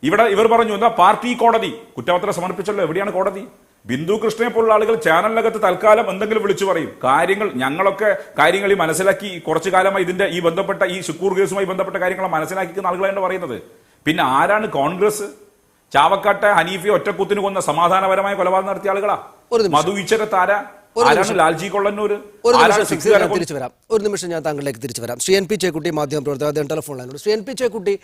S5: ഇവിടെ ഇവർ പറഞ്ഞു എന്താ പാർട്ടി കോടതി കുറ്റപത്രം സമർപ്പിച്ചല്ലോ. എവിടെയാണ് കോടതി? ബിന്ദു കൃഷ്ണയെ പോലുള്ള ആളുകൾ ചാനലിനകത്ത് തൽക്കാലം എന്തെങ്കിലും വിളിച്ചു പറയും. ഞങ്ങളൊക്കെ കാര്യങ്ങൾ മനസ്സിലാക്കി കുറച്ചു കാലമായി ഈ ബന്ധപ്പെട്ട ഈ ഷുക്കൂർ കേസുമായി ബന്ധപ്പെട്ട കാര്യങ്ങൾ മനസ്സിലാക്കിക്കുന്ന ആളുകളാണ് പറയുന്നത്. പിന്നെ ആരാണ് കോൺഗ്രസ്? ചാവക്കാട്ടെ ഹനീഫയെ ഒറ്റക്കുത്തിന് കൊന്ന സമാധാനപരമായ കൊലപാതകം നടത്തിയ ആളുകളാ. മധു ഈശ്വരത്താര, ലാൽജി കൊള്ളന്നൂർ.
S1: ഒരു നിമിഷം ഞാൻ താങ്കളിലേക്ക് തിരിച്ചു വരാം. ശ്രീ NP ചേക്കുട്ടി, മാധ്യമപ്രവർത്തകർ, ടെലിഫോൺ ലൈനിലൂടെ. ശ്രീ NP ചേക്കുട്ടി,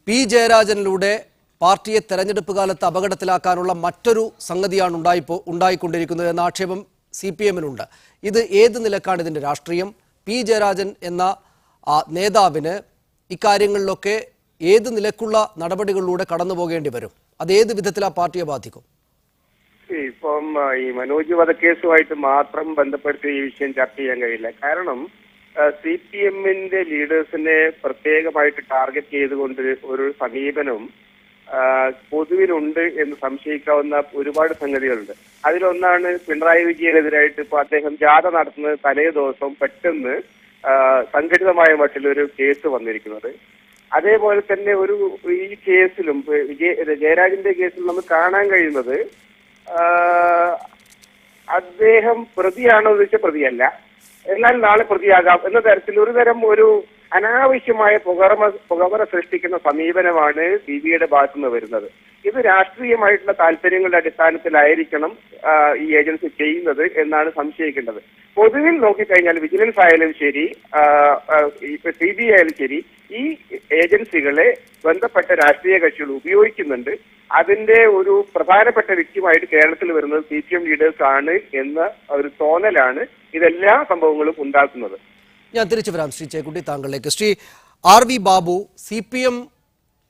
S1: പി ജയരാജനിലൂടെ പാർട്ടിയെ തെരഞ്ഞെടുപ്പ് കാലത്ത് അപകടത്തിലാക്കാനുള്ള മറ്റൊരു സംഗതിയാണ് ഉണ്ടായിക്കൊണ്ടിരിക്കുന്നത് എന്ന ആക്ഷേപം CPM-നുണ്ട്. ഇത് ഏത് നിലക്കാണ് ഇതിന്റെ രാഷ്ട്രീയം? പി ജയരാജൻ എന്ന നേതാവിന് ഇക്കാര്യങ്ങളിലൊക്കെ ഏത് നിലക്കുള്ള നടപടികളിലൂടെ കടന്നു പോകേണ്ടി വരും? അത് ഏത് വിധത്തിൽ ആ പാർട്ടിയെ ബാധിക്കും?
S8: ഇപ്പം ഈ മനോജ് വധക്കേസുമായിട്ട് മാത്രം ബന്ധപ്പെടുത്തി ഈ വിഷയം ചർച്ച ചെയ്യാൻ കഴിയില്ല. കാരണം CPM-ന്റെ ലീഡേഴ്സിനെ പ്രത്യേകമായിട്ട് ടാർഗറ്റ് ചെയ്തുകൊണ്ട് ഒരു സമീപനം പൊതുവിലുണ്ട് എന്ന് സംശയിക്കാവുന്ന ഒരുപാട് സംഗതികളുണ്ട്. അതിലൊന്നാണ് പിണറായി വിജയനെതിരായിട്ട് ഇപ്പൊ അദ്ദേഹം ജാഥ നടത്തുന്നത് തലേ ദിവസം പെട്ടെന്ന് സംഘടിതമായ മട്ടിലൊരു കേസ് വന്നിരിക്കുന്നത്. അതേപോലെ തന്നെ ഈ കേസിലും ജയരാജന്റെ കേസിലും നമുക്ക് കാണാൻ കഴിയുന്നത് അദ്ദേഹം പ്രതിയാണോ എന്ന് വെച്ചാൽ പ്രതിയല്ല, എന്നാൽ നാളെ പ്രതിയാകാം എന്ന തരത്തിൽ ഒരു അനാവശ്യമായ പുകമറ സൃഷ്ടിക്കുന്ന സമീപനമാണ് സിബിഐയുടെ ഭാഗത്തുനിന്ന് വരുന്നത്. ഇത് രാഷ്ട്രീയമായിട്ടുള്ള താല്പര്യങ്ങളുടെ അടിസ്ഥാനത്തിലായിരിക്കണം ഈ ഏജൻസി ചെയ്യുന്നത് എന്നാണ് സംശയിക്കേണ്ടത്. പൊതുവിൽ നോക്കിക്കഴിഞ്ഞാൽ വിജിലൻസ് ആയാലും ശരി, ഇപ്പൊ CBI ആയാലും ശരി, ഈ ഏജൻസികളെ ബന്ധപ്പെട്ട രാഷ്ട്രീയ കക്ഷികൾ ഉപയോഗിക്കുന്നുണ്ട്. അതിന്റെ ഒരു പ്രധാനപ്പെട്ട വ്യക്തിയുമായിട്ട് കേരളത്തിൽ വരുന്നത് CPM ലീഡേഴ്സ് ആണ് എന്ന ഒരു തോന്നലാണ് ഇതെല്ലാ സംഭവങ്ങളും ഉണ്ടാക്കുന്നത്.
S1: ഞാൻ തിരിച്ചു വരാം ശ്രീ ചേക്കുട്ടി താങ്കളിലേക്ക്. ശ്രീ RV ബാബു, CPM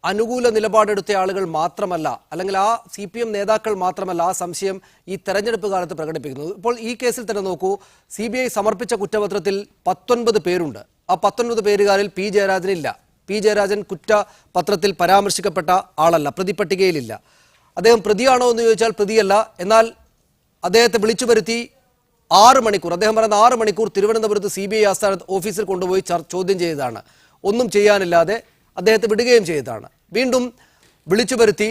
S1: അനുകൂല നിലപാടെടുത്ത ആളുകൾ മാത്രമല്ല, അല്ലെങ്കിൽ ആ CPM നേതാക്കൾ മാത്രമല്ല ആ സംശയം ഈ തെരഞ്ഞെടുപ്പ് കാലത്ത് പ്രകടിപ്പിക്കുന്നത്. ഇപ്പോൾ ഈ കേസിൽ തന്നെ നോക്കൂ, CBI സമർപ്പിച്ച കുറ്റപത്രത്തിൽ 19 പേരുണ്ട്. ആ 19 പേരുകാരിൽ P ജയരാജനില്ല. P ജയരാജൻ കുറ്റപത്രത്തിൽ പരാമർശിക്കപ്പെട്ട ആളല്ല, പ്രതിപട്ടികയിലില്ല. അദ്ദേഹം പ്രതിയാണോ എന്ന് ചോദിച്ചാൽ പ്രതിയല്ല. എന്നാൽ അദ്ദേഹത്തെ വിളിച്ചു വരുത്തി 6 മണിക്കൂർ, അദ്ദേഹം പറയുന്ന 6 മണിക്കൂർ തിരുവനന്തപുരത്ത് CBI ആസ്ഥാന ഓഫീസിൽ കൊണ്ടുപോയി ചോദ്യം ചെയ്തതാണ്. ഒന്നും ചെയ്യാനില്ലാതെ അദ്ദേഹത്തെ വിടുകയും ചെയ്തതാണ്. വീണ്ടും വിളിച്ചു വരുത്തി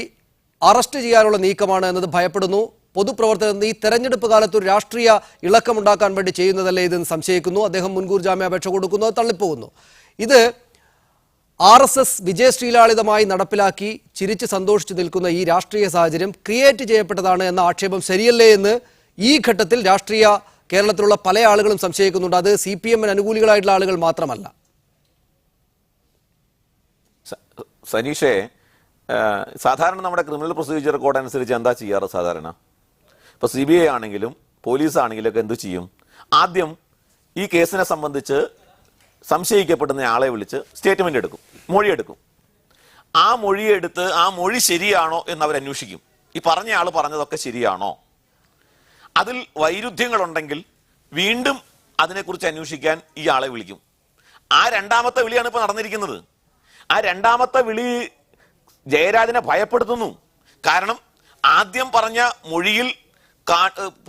S1: അറസ്റ്റ് ചെയ്യാനുള്ള നീക്കമാണ് എന്നത് ഭയപ്പെടുന്നു. പൊതുപ്രവർത്തകർ ഈ തെരഞ്ഞെടുപ്പ് കാലത്ത് ഒരു രാഷ്ട്രീയ ഇളക്കമുണ്ടാക്കാൻ വേണ്ടി ചെയ്യുന്നതല്ലേ ഇതെന്ന് സംശയിക്കുന്നു. അദ്ദേഹം മുൻകൂർ ജാമ്യാപേക്ഷ കൊടുക്കുന്നു, അത് തള്ളിപ്പോകുന്നു. ഇത് RSS വിജയശ്രീലാളിതമായി നടപ്പിലാക്കി ചിരിച്ച് സന്തോഷിച്ചു നിൽക്കുന്ന ഈ രാഷ്ട്രീയ സാഹചര്യം ക്രിയേറ്റ് ചെയ്യപ്പെട്ടതാണ് എന്ന ആക്ഷേപം ശരിയല്ലേ എന്ന് ഈ ഘട്ടത്തിൽ രാഷ്ട്രീയ കേരളത്തിലുള്ള പല ആളുകളും സംശയിക്കുന്നുണ്ട്. അത് CPM അനുകൂലികളായിട്ടുള്ള ആളുകൾ മാത്രമല്ല.
S7: സനീഷേ, സാധാരണ നമ്മുടെ ക്രിമിനൽ പ്രൊസീജിയർ കോഡ് അനുസരിച്ച് എന്താ ചെയ്യാറ് സാധാരണ? ഇപ്പോൾ CBI ആണെങ്കിലും പോലീസ് ആണെങ്കിലും ഒക്കെ എന്തു ചെയ്യും? ആദ്യം ഈ കേസിനെ സംബന്ധിച്ച് സംശയിക്കപ്പെടുന്ന ആളെ വിളിച്ച് സ്റ്റേറ്റ്മെന്റ് എടുക്കും, മൊഴിയെടുക്കും. ആ മൊഴിയെടുത്ത് ആ മൊഴി ശരിയാണോ എന്ന് അവർ അന്വേഷിക്കും. ഈ പറഞ്ഞ ആൾ പറഞ്ഞതൊക്കെ ശരിയാണോ? അതിൽ വൈരുദ്ധ്യങ്ങളുണ്ടെങ്കിൽ വീണ്ടും അതിനെക്കുറിച്ച് അന്വേഷിക്കാൻ ഈ ആളെ വിളിക്കും. ആ രണ്ടാമത്തെ വിളിയാണ് ഇപ്പോൾ നടന്നിരിക്കുന്നത്. ആ രണ്ടാമത്തെ വിളി ജയരാജനെ ഭയപ്പെടുത്തുന്നു. കാരണം ആദ്യം പറഞ്ഞ മൊഴിയിൽ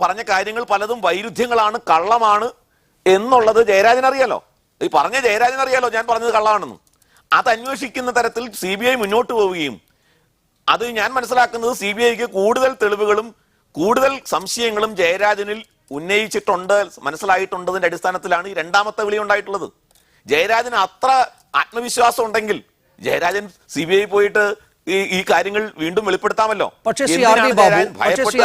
S7: പറഞ്ഞ കാര്യങ്ങൾ പലതും വൈരുദ്ധ്യങ്ങളാണ്, കള്ളമാണ് എന്നുള്ളത് ജയരാജനറിയാലോ. ഈ പറഞ്ഞ ജയരാജനറിയാലോ ഞാൻ പറഞ്ഞത് കള്ളമാണെന്ന്. അത് അന്വേഷിക്കുന്ന തരത്തിൽ CBI മുന്നോട്ട് പോവുകയും അത് ഞാൻ മനസ്സിലാക്കുന്നത് CBIക്ക് കൂടുതൽ തെളിവുകളും കൂടുതൽ സംശയങ്ങളും ജയരാജനിൽ ഉന്നയിച്ചിട്ടുണ്ട്, മനസ്സിലായിട്ടുണ്ടതിന്റെ അടിസ്ഥാനത്തിലാണ് ഈ രണ്ടാമത്തെ വിളി ഉണ്ടായിട്ടുള്ളത്. ജയരാജന് അത്ര ആത്മവിശ്വാസം ഉണ്ടെങ്കിൽ ജയരാജൻ CBI പോയിട്ട് ഈ കാര്യങ്ങൾ വീണ്ടും വെളിപ്പെടുത്താമല്ലോ.
S1: പക്ഷേ ശ്രീ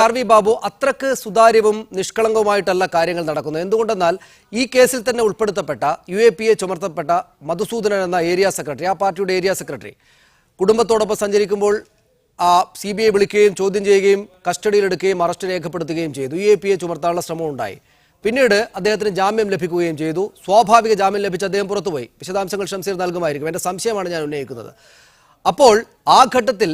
S1: RV ബാബു, അത്രക്ക് സുതാര്യവും നിഷ്കളങ്കവുമായിട്ടല്ല കാര്യങ്ങൾ നടക്കുന്നത്. എന്തുകൊണ്ടെന്നാൽ ഈ കേസിൽ തന്നെ ഉൾപ്പെടുത്തപ്പെട്ട UAPA ചുമർത്തപ്പെട്ട മധുസൂദനൻ എന്ന ഏരിയ സെക്രട്ടറി, ആ പാർട്ടിയുടെ ഏരിയ സെക്രട്ടറി, കുടുംബത്തോടൊപ്പം സഞ്ചരിക്കുമ്പോൾ CBI വിളിക്കുകയും ചോദ്യം ചെയ്യുകയും കസ്റ്റഡിയിലെടുക്കുകയും അറസ്റ്റ് രേഖപ്പെടുത്തുകയും ചെയ്തു. UAPA ചുമർത്താനുള്ള ശ്രമം ഉണ്ടായി. പിന്നീട് അദ്ദേഹത്തിന് ജാമ്യം ലഭിക്കുകയും ചെയ്തു. സ്വാഭാവിക ജാമ്യം ലഭിച്ച അദ്ദേഹം പുറത്തുപോയി. വിശദാംശങ്ങൾ ഷംസീർ നൽകുമായിരിക്കും. എൻ്റെ സംശയമാണ് ഞാൻ ഉന്നയിക്കുന്നത്. അപ്പോൾ ആ ഘട്ടത്തിൽ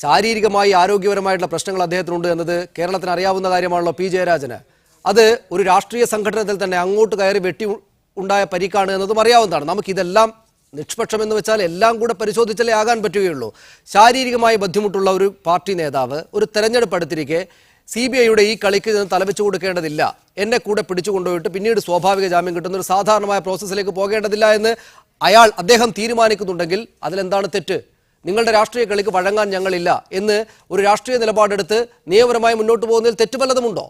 S1: ശാരീരികമായി ആരോഗ്യപരമായിട്ടുള്ള പ്രശ്നങ്ങൾ അദ്ദേഹത്തിനുണ്ട് എന്നത് കേരളത്തിന് അറിയാവുന്ന കാര്യമാണല്ലോ. P ജയരാജന് അത് ഒരു രാഷ്ട്രീയ സംഘടനത്തിൽ തന്നെ അങ്ങോട്ട് കയറി വെട്ടി ഉണ്ടായ പരിക്കാണ് എന്നതും അറിയാവുന്നതാണ്. നമുക്കിതെല്ലാം നിഷ്പക്ഷം എന്ന് വെച്ചാൽ എല്ലാം കൂടെ പരിശോധിച്ചാലേ ആകാൻ പറ്റുകയുള്ളൂ. ശാരീരികമായി ബുദ്ധിമുട്ടുള്ള ഒരു പാർട്ടി നേതാവ് ഒരു തെരഞ്ഞെടുപ്പ് അടുത്തിരിക്കെ CBIയുടെ ഈ കളിക്ക് നിന്ന് തലവെച്ചു കൊടുക്കേണ്ടതില്ല, എന്നെ കൂടെ പിടിച്ചു കൊണ്ടുപോയിട്ട് പിന്നീട് സ്വാഭാവിക ജാമ്യം കിട്ടുന്ന ഒരു സാധാരണമായ പ്രോസസ്സിലേക്ക് പോകേണ്ടതില്ല എന്ന് അദ്ദേഹം തീരുമാനിക്കുന്നുണ്ടെങ്കിൽ അതിലെന്താണ് തെറ്റ്? നിങ്ങളുടെ രാഷ്ട്രീയ കളിക്ക് വഴങ്ങാൻ ഞങ്ങളില്ല എന്ന് ഒരു രാഷ്ട്രീയ നിലപാടെടുത്ത് നിയമപരമായി മുന്നോട്ട് പോകുന്നതിൽ തെറ്റ് വല്ലതുമുണ്ടോ?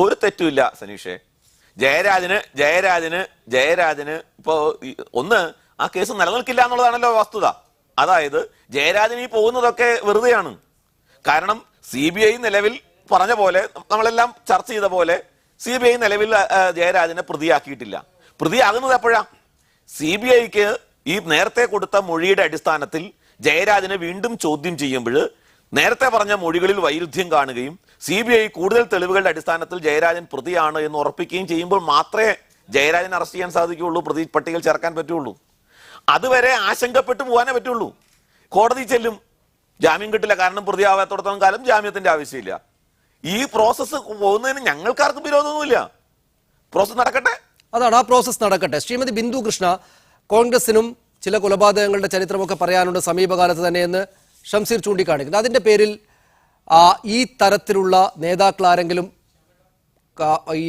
S7: ഒരു തെറ്റുമില്ല സനീഷേ. ജയരാജന് ഇപ്പോ ഒന്ന് ആ കേസ് നിലനിൽക്കില്ല എന്നുള്ളതാണല്ലോ വസ്തുത. അതായത് ജയരാജൻ ഈ പോകുന്നതൊക്കെ വെറുതെയാണ്. കാരണം CBI നിലവിൽ പറഞ്ഞ പോലെ, നമ്മളെല്ലാം ചർച്ച ചെയ്ത പോലെ, CBI നിലവിൽ ജയരാജനെ പ്രതിയാക്കിയിട്ടില്ല. പ്രതിയാകുന്നത് എപ്പോഴാ? CBIക്ക് ഈ നേരത്തെ കൊടുത്ത മൊഴിയുടെ അടിസ്ഥാനത്തിൽ ജയരാജനെ വീണ്ടും ചോദ്യം ചെയ്യുമ്പോൾ നേരത്തെ പറഞ്ഞ മൊഴികളിൽ വൈരുദ്ധ്യം കാണുകയും CBI കൂടുതൽ തെളിവുകളുടെ അടിസ്ഥാനത്തിൽ ജയരാജൻ പ്രതിയാണ് എന്ന് ഉറപ്പിക്കുകയും ചെയ്യുമ്പോൾ മാത്രമേ ജയരാജൻ അറസ്റ്റ് ചെയ്യാൻ സാധിക്കുകയുള്ളൂ, പ്രതി പട്ടികയിൽ ചേർക്കാൻ പറ്റുള്ളൂ. അതുവരെ ആശങ്കപ്പെട്ടു പോകാനേ പറ്റുള്ളൂ. കോടതി ചെല്ലും, ജാമ്യം കിട്ടില്ല. കാരണം പ്രതിയാവാത്തോടത്തോളം കാലം ജാമ്യത്തിന്റെ ആവശ്യമില്ല. ഈ പ്രോസസ്സ് പോകുന്നതിന് ഞങ്ങൾക്കാർക്കും വിരോധമൊന്നുമില്ല. പ്രോസസ്സ് നടക്കട്ടെ.
S1: അതാണ്, ആ പ്രോസസ്സ് നടക്കട്ടെ. ശ്രീമതി ബിന്ദു കൃഷ്ണ, കോൺഗ്രസിനും ചില കൊലപാതകങ്ങളുടെ ചരിത്രമൊക്കെ പറയാനുണ്ട് സമീപകാലത്ത് തന്നെയെന്ന് ഷംസീർ ചൂണ്ടിക്കാണിക്കുന്നത്. അതിന്റെ പേരിൽ ഈ തരത്തിലുള്ള നേതാക്കൾ ആരെങ്കിലും ഈ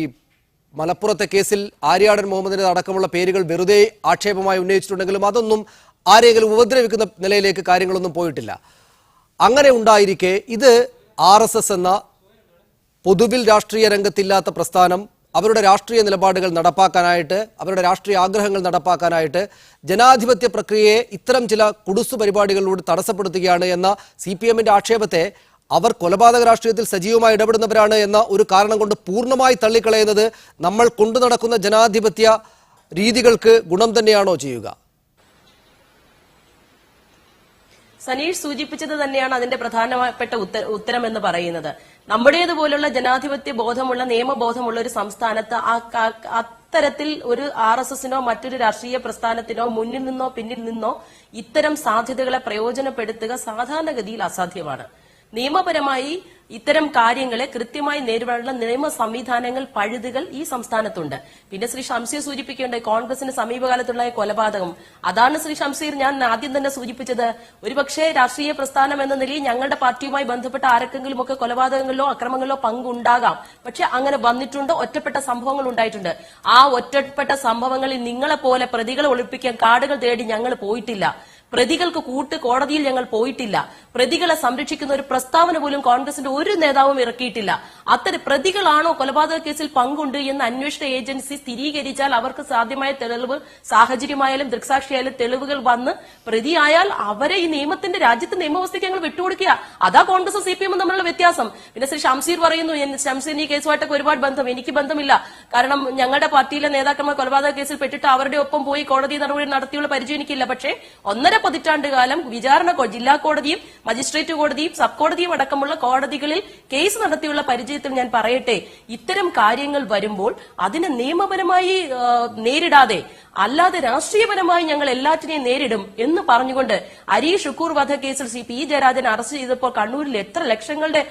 S1: മലപ്പുറത്തെ കേസിൽ ആര്യാടൻ മുഹമ്മദിന്റെ അടക്കമുള്ള പേരുകൾ വെറുതെ ആക്ഷേപമായി ഉന്നയിച്ചിട്ടുണ്ടെങ്കിലും അതൊന്നും ആരെങ്കിലും ഉപദ്രവിക്കുന്ന നിലയിലേക്ക് കാര്യങ്ങളൊന്നും പോയിട്ടില്ല. അങ്ങനെ ഉണ്ടായിരിക്കെ ഇത് RSS എന്ന പൊതുവിൽ രാഷ്ട്രീയ രംഗത്തില്ലാത്ത പ്രസ്ഥാനം അവരുടെ രാഷ്ട്രീയ നിലപാടുകൾ നടപ്പാക്കാനായിട്ട്, അവരുടെ രാഷ്ട്രീയ ആഗ്രഹങ്ങൾ നടപ്പാക്കാനായിട്ട് ജനാധിപത്യ പ്രക്രിയയെ ഇത്തരം ചില കുടുസു പരിപാടികളിലൂടെ തടസ്സപ്പെടുത്തുകയാണ് എന്ന CPM-ന്റെ ആക്ഷേപത്തെ അവർ കൊലപാതക രാഷ്ട്രീയത്തിൽ സജീവമായി ഇടപെടുന്നവരാണ് എന്ന ഒരു കാരണം കൊണ്ട് പൂർണ്ണമായി തള്ളിക്കളയുന്നത് നമ്മൾ കൊണ്ടു നടക്കുന്ന ജനാധിപത്യ രീതികൾക്ക് ഗുണം തന്നെയാണോ ചെയ്യുക?
S6: സനീഷ് സൂചിപ്പിച്ചത് തന്നെയാണ് അതിന്റെ പ്രധാനപ്പെട്ട ഉത്തരം എന്ന് പറയുന്നത്. നമ്മുടേതുപോലുള്ള ജനാധിപത്യ ബോധമുള്ള നിയമബോധമുള്ള ഒരു സംസ്ഥാനത്ത് അത്തരത്തിൽ ഒരു RSSനോ മറ്റൊരു രാഷ്ട്രീയ പ്രസ്ഥാനത്തിനോ മുന്നിൽ നിന്നോ പിന്നിൽ നിന്നോ ഇത്തരം സാധ്യതകളെ പ്രയോജനപ്പെടുത്തുക സാധാരണഗതിയിൽ അസാധ്യമാണ്. നിയമപരമായി ഇത്തരം കാര്യങ്ങളെ കൃത്യമായി നേരിടാനുള്ള നിയമ സംവിധാനങ്ങൾ പഴുതുകൾ ഈ സംസ്ഥാനത്തുണ്ട്. പിന്നെ ശ്രീ ഷംസീർ സൂചിപ്പിക്കേണ്ട കോൺഗ്രസിന് സമീപകാലത്തുണ്ടായ കൊലപാതകം, അതാണ് ശ്രീ ഷംസീർ ഞാൻ ആദ്യം തന്നെ സൂചിപ്പിച്ചത്. ഒരുപക്ഷെ രാഷ്ട്രീയ പ്രസ്ഥാനം എന്ന നിലയിൽ ഞങ്ങളുടെ പാർട്ടിയുമായി ബന്ധപ്പെട്ട ആർക്കെങ്കിലും ഒക്കെ കൊലപാതകങ്ങളിലോ അക്രമങ്ങളിലോ പങ്കുണ്ടാകാം. പക്ഷെ അങ്ങനെ വന്നിട്ടുണ്ട്, ഒറ്റപ്പെട്ട സംഭവങ്ങൾ ഉണ്ടായിട്ടുണ്ട്. ആ ഒറ്റപ്പെട്ട സംഭവങ്ങളിൽ നിങ്ങളെപ്പോലെ പ്രതികളെ ഒളിപ്പിക്കാൻ കാടുകൾ തേടി ഞങ്ങൾ പോയിട്ടില്ല. പ്രതികൾക്ക് കോടതിയിൽ ഞങ്ങൾ പോയിട്ടില്ല. പ്രതികളെ സംരക്ഷിക്കുന്ന ഒരു പ്രസ്താവന പോലും കോൺഗ്രസിന്റെ ഒരു നേതാവും ഇറക്കിയിട്ടില്ല. അത്തരം പ്രതികളാണോ കൊലപാതക കേസിൽ പങ്കുണ്ട് എന്ന് അന്വേഷണ ഏജൻസി സ്ഥിരീകരിച്ചാൽ അവർക്ക് സാധ്യമായ തെളിവ്, സാഹചര്യമായാലും ദൃക്സാക്ഷിയായാലും തെളിവുകൾ വന്ന് പ്രതിയായാൽ അവരെ ഈ നിയമത്തിന്റെ രാജ്യത്തെ നിയമവ്യവസ്ഥയ്ക്ക് ഞങ്ങൾ വിട്ടുകൊടുക്കുക. അതാ കോൺഗ്രസും CPM തമ്മിലുള്ള വ്യത്യാസം. പിന്നെ ശ്രീ ഷംസീർ പറയുന്നു ഷംസീറിന് ഈ കേസുമായിട്ടൊക്കെ ഒരുപാട് ബന്ധം. എനിക്ക് ബന്ധമില്ല. കാരണം ഞങ്ങളുടെ പാർട്ടിയിലെ നേതാക്കന്മാർ കൊലപാതക കേസിൽ പെട്ടിട്ട് അവരുടെ ഒപ്പം പോയി കോടതി നടപടി നടത്തിയുള്ള പരിചയം എനിക്കില്ല. പക്ഷേ 1.5 പതിറ്റാണ്ട് കാലം വിചാരണ ജില്ലാ കോടതിയും മജിസ്ട്രേറ്റ് കോടതിയും സബ് കോടതിയും അടക്കമുള്ള കോടതികളിൽ കേസ് നടത്തിയുള്ള പരിചയത്തിൽ ഞാൻ പറയട്ടെ, ഇത്തരം കാര്യങ്ങൾ വരുമ്പോൾ അതിനെ നിയമപരമായി നേരിടാതെ അല്ലാതെ രാഷ്ട്രീയപരമായി ഞങ്ങൾ എല്ലാറ്റിനെയും നേരിടും എന്ന് പറഞ്ഞുകൊണ്ട് അരി ഷുക്കൂർ വധക്കേസിൽ P ജയരാജൻ അറസ്റ്റ് ചെയ്തപ്പോൾ കണ്ണൂരിൽ എത്ര ലക്ഷങ്ങളുടെ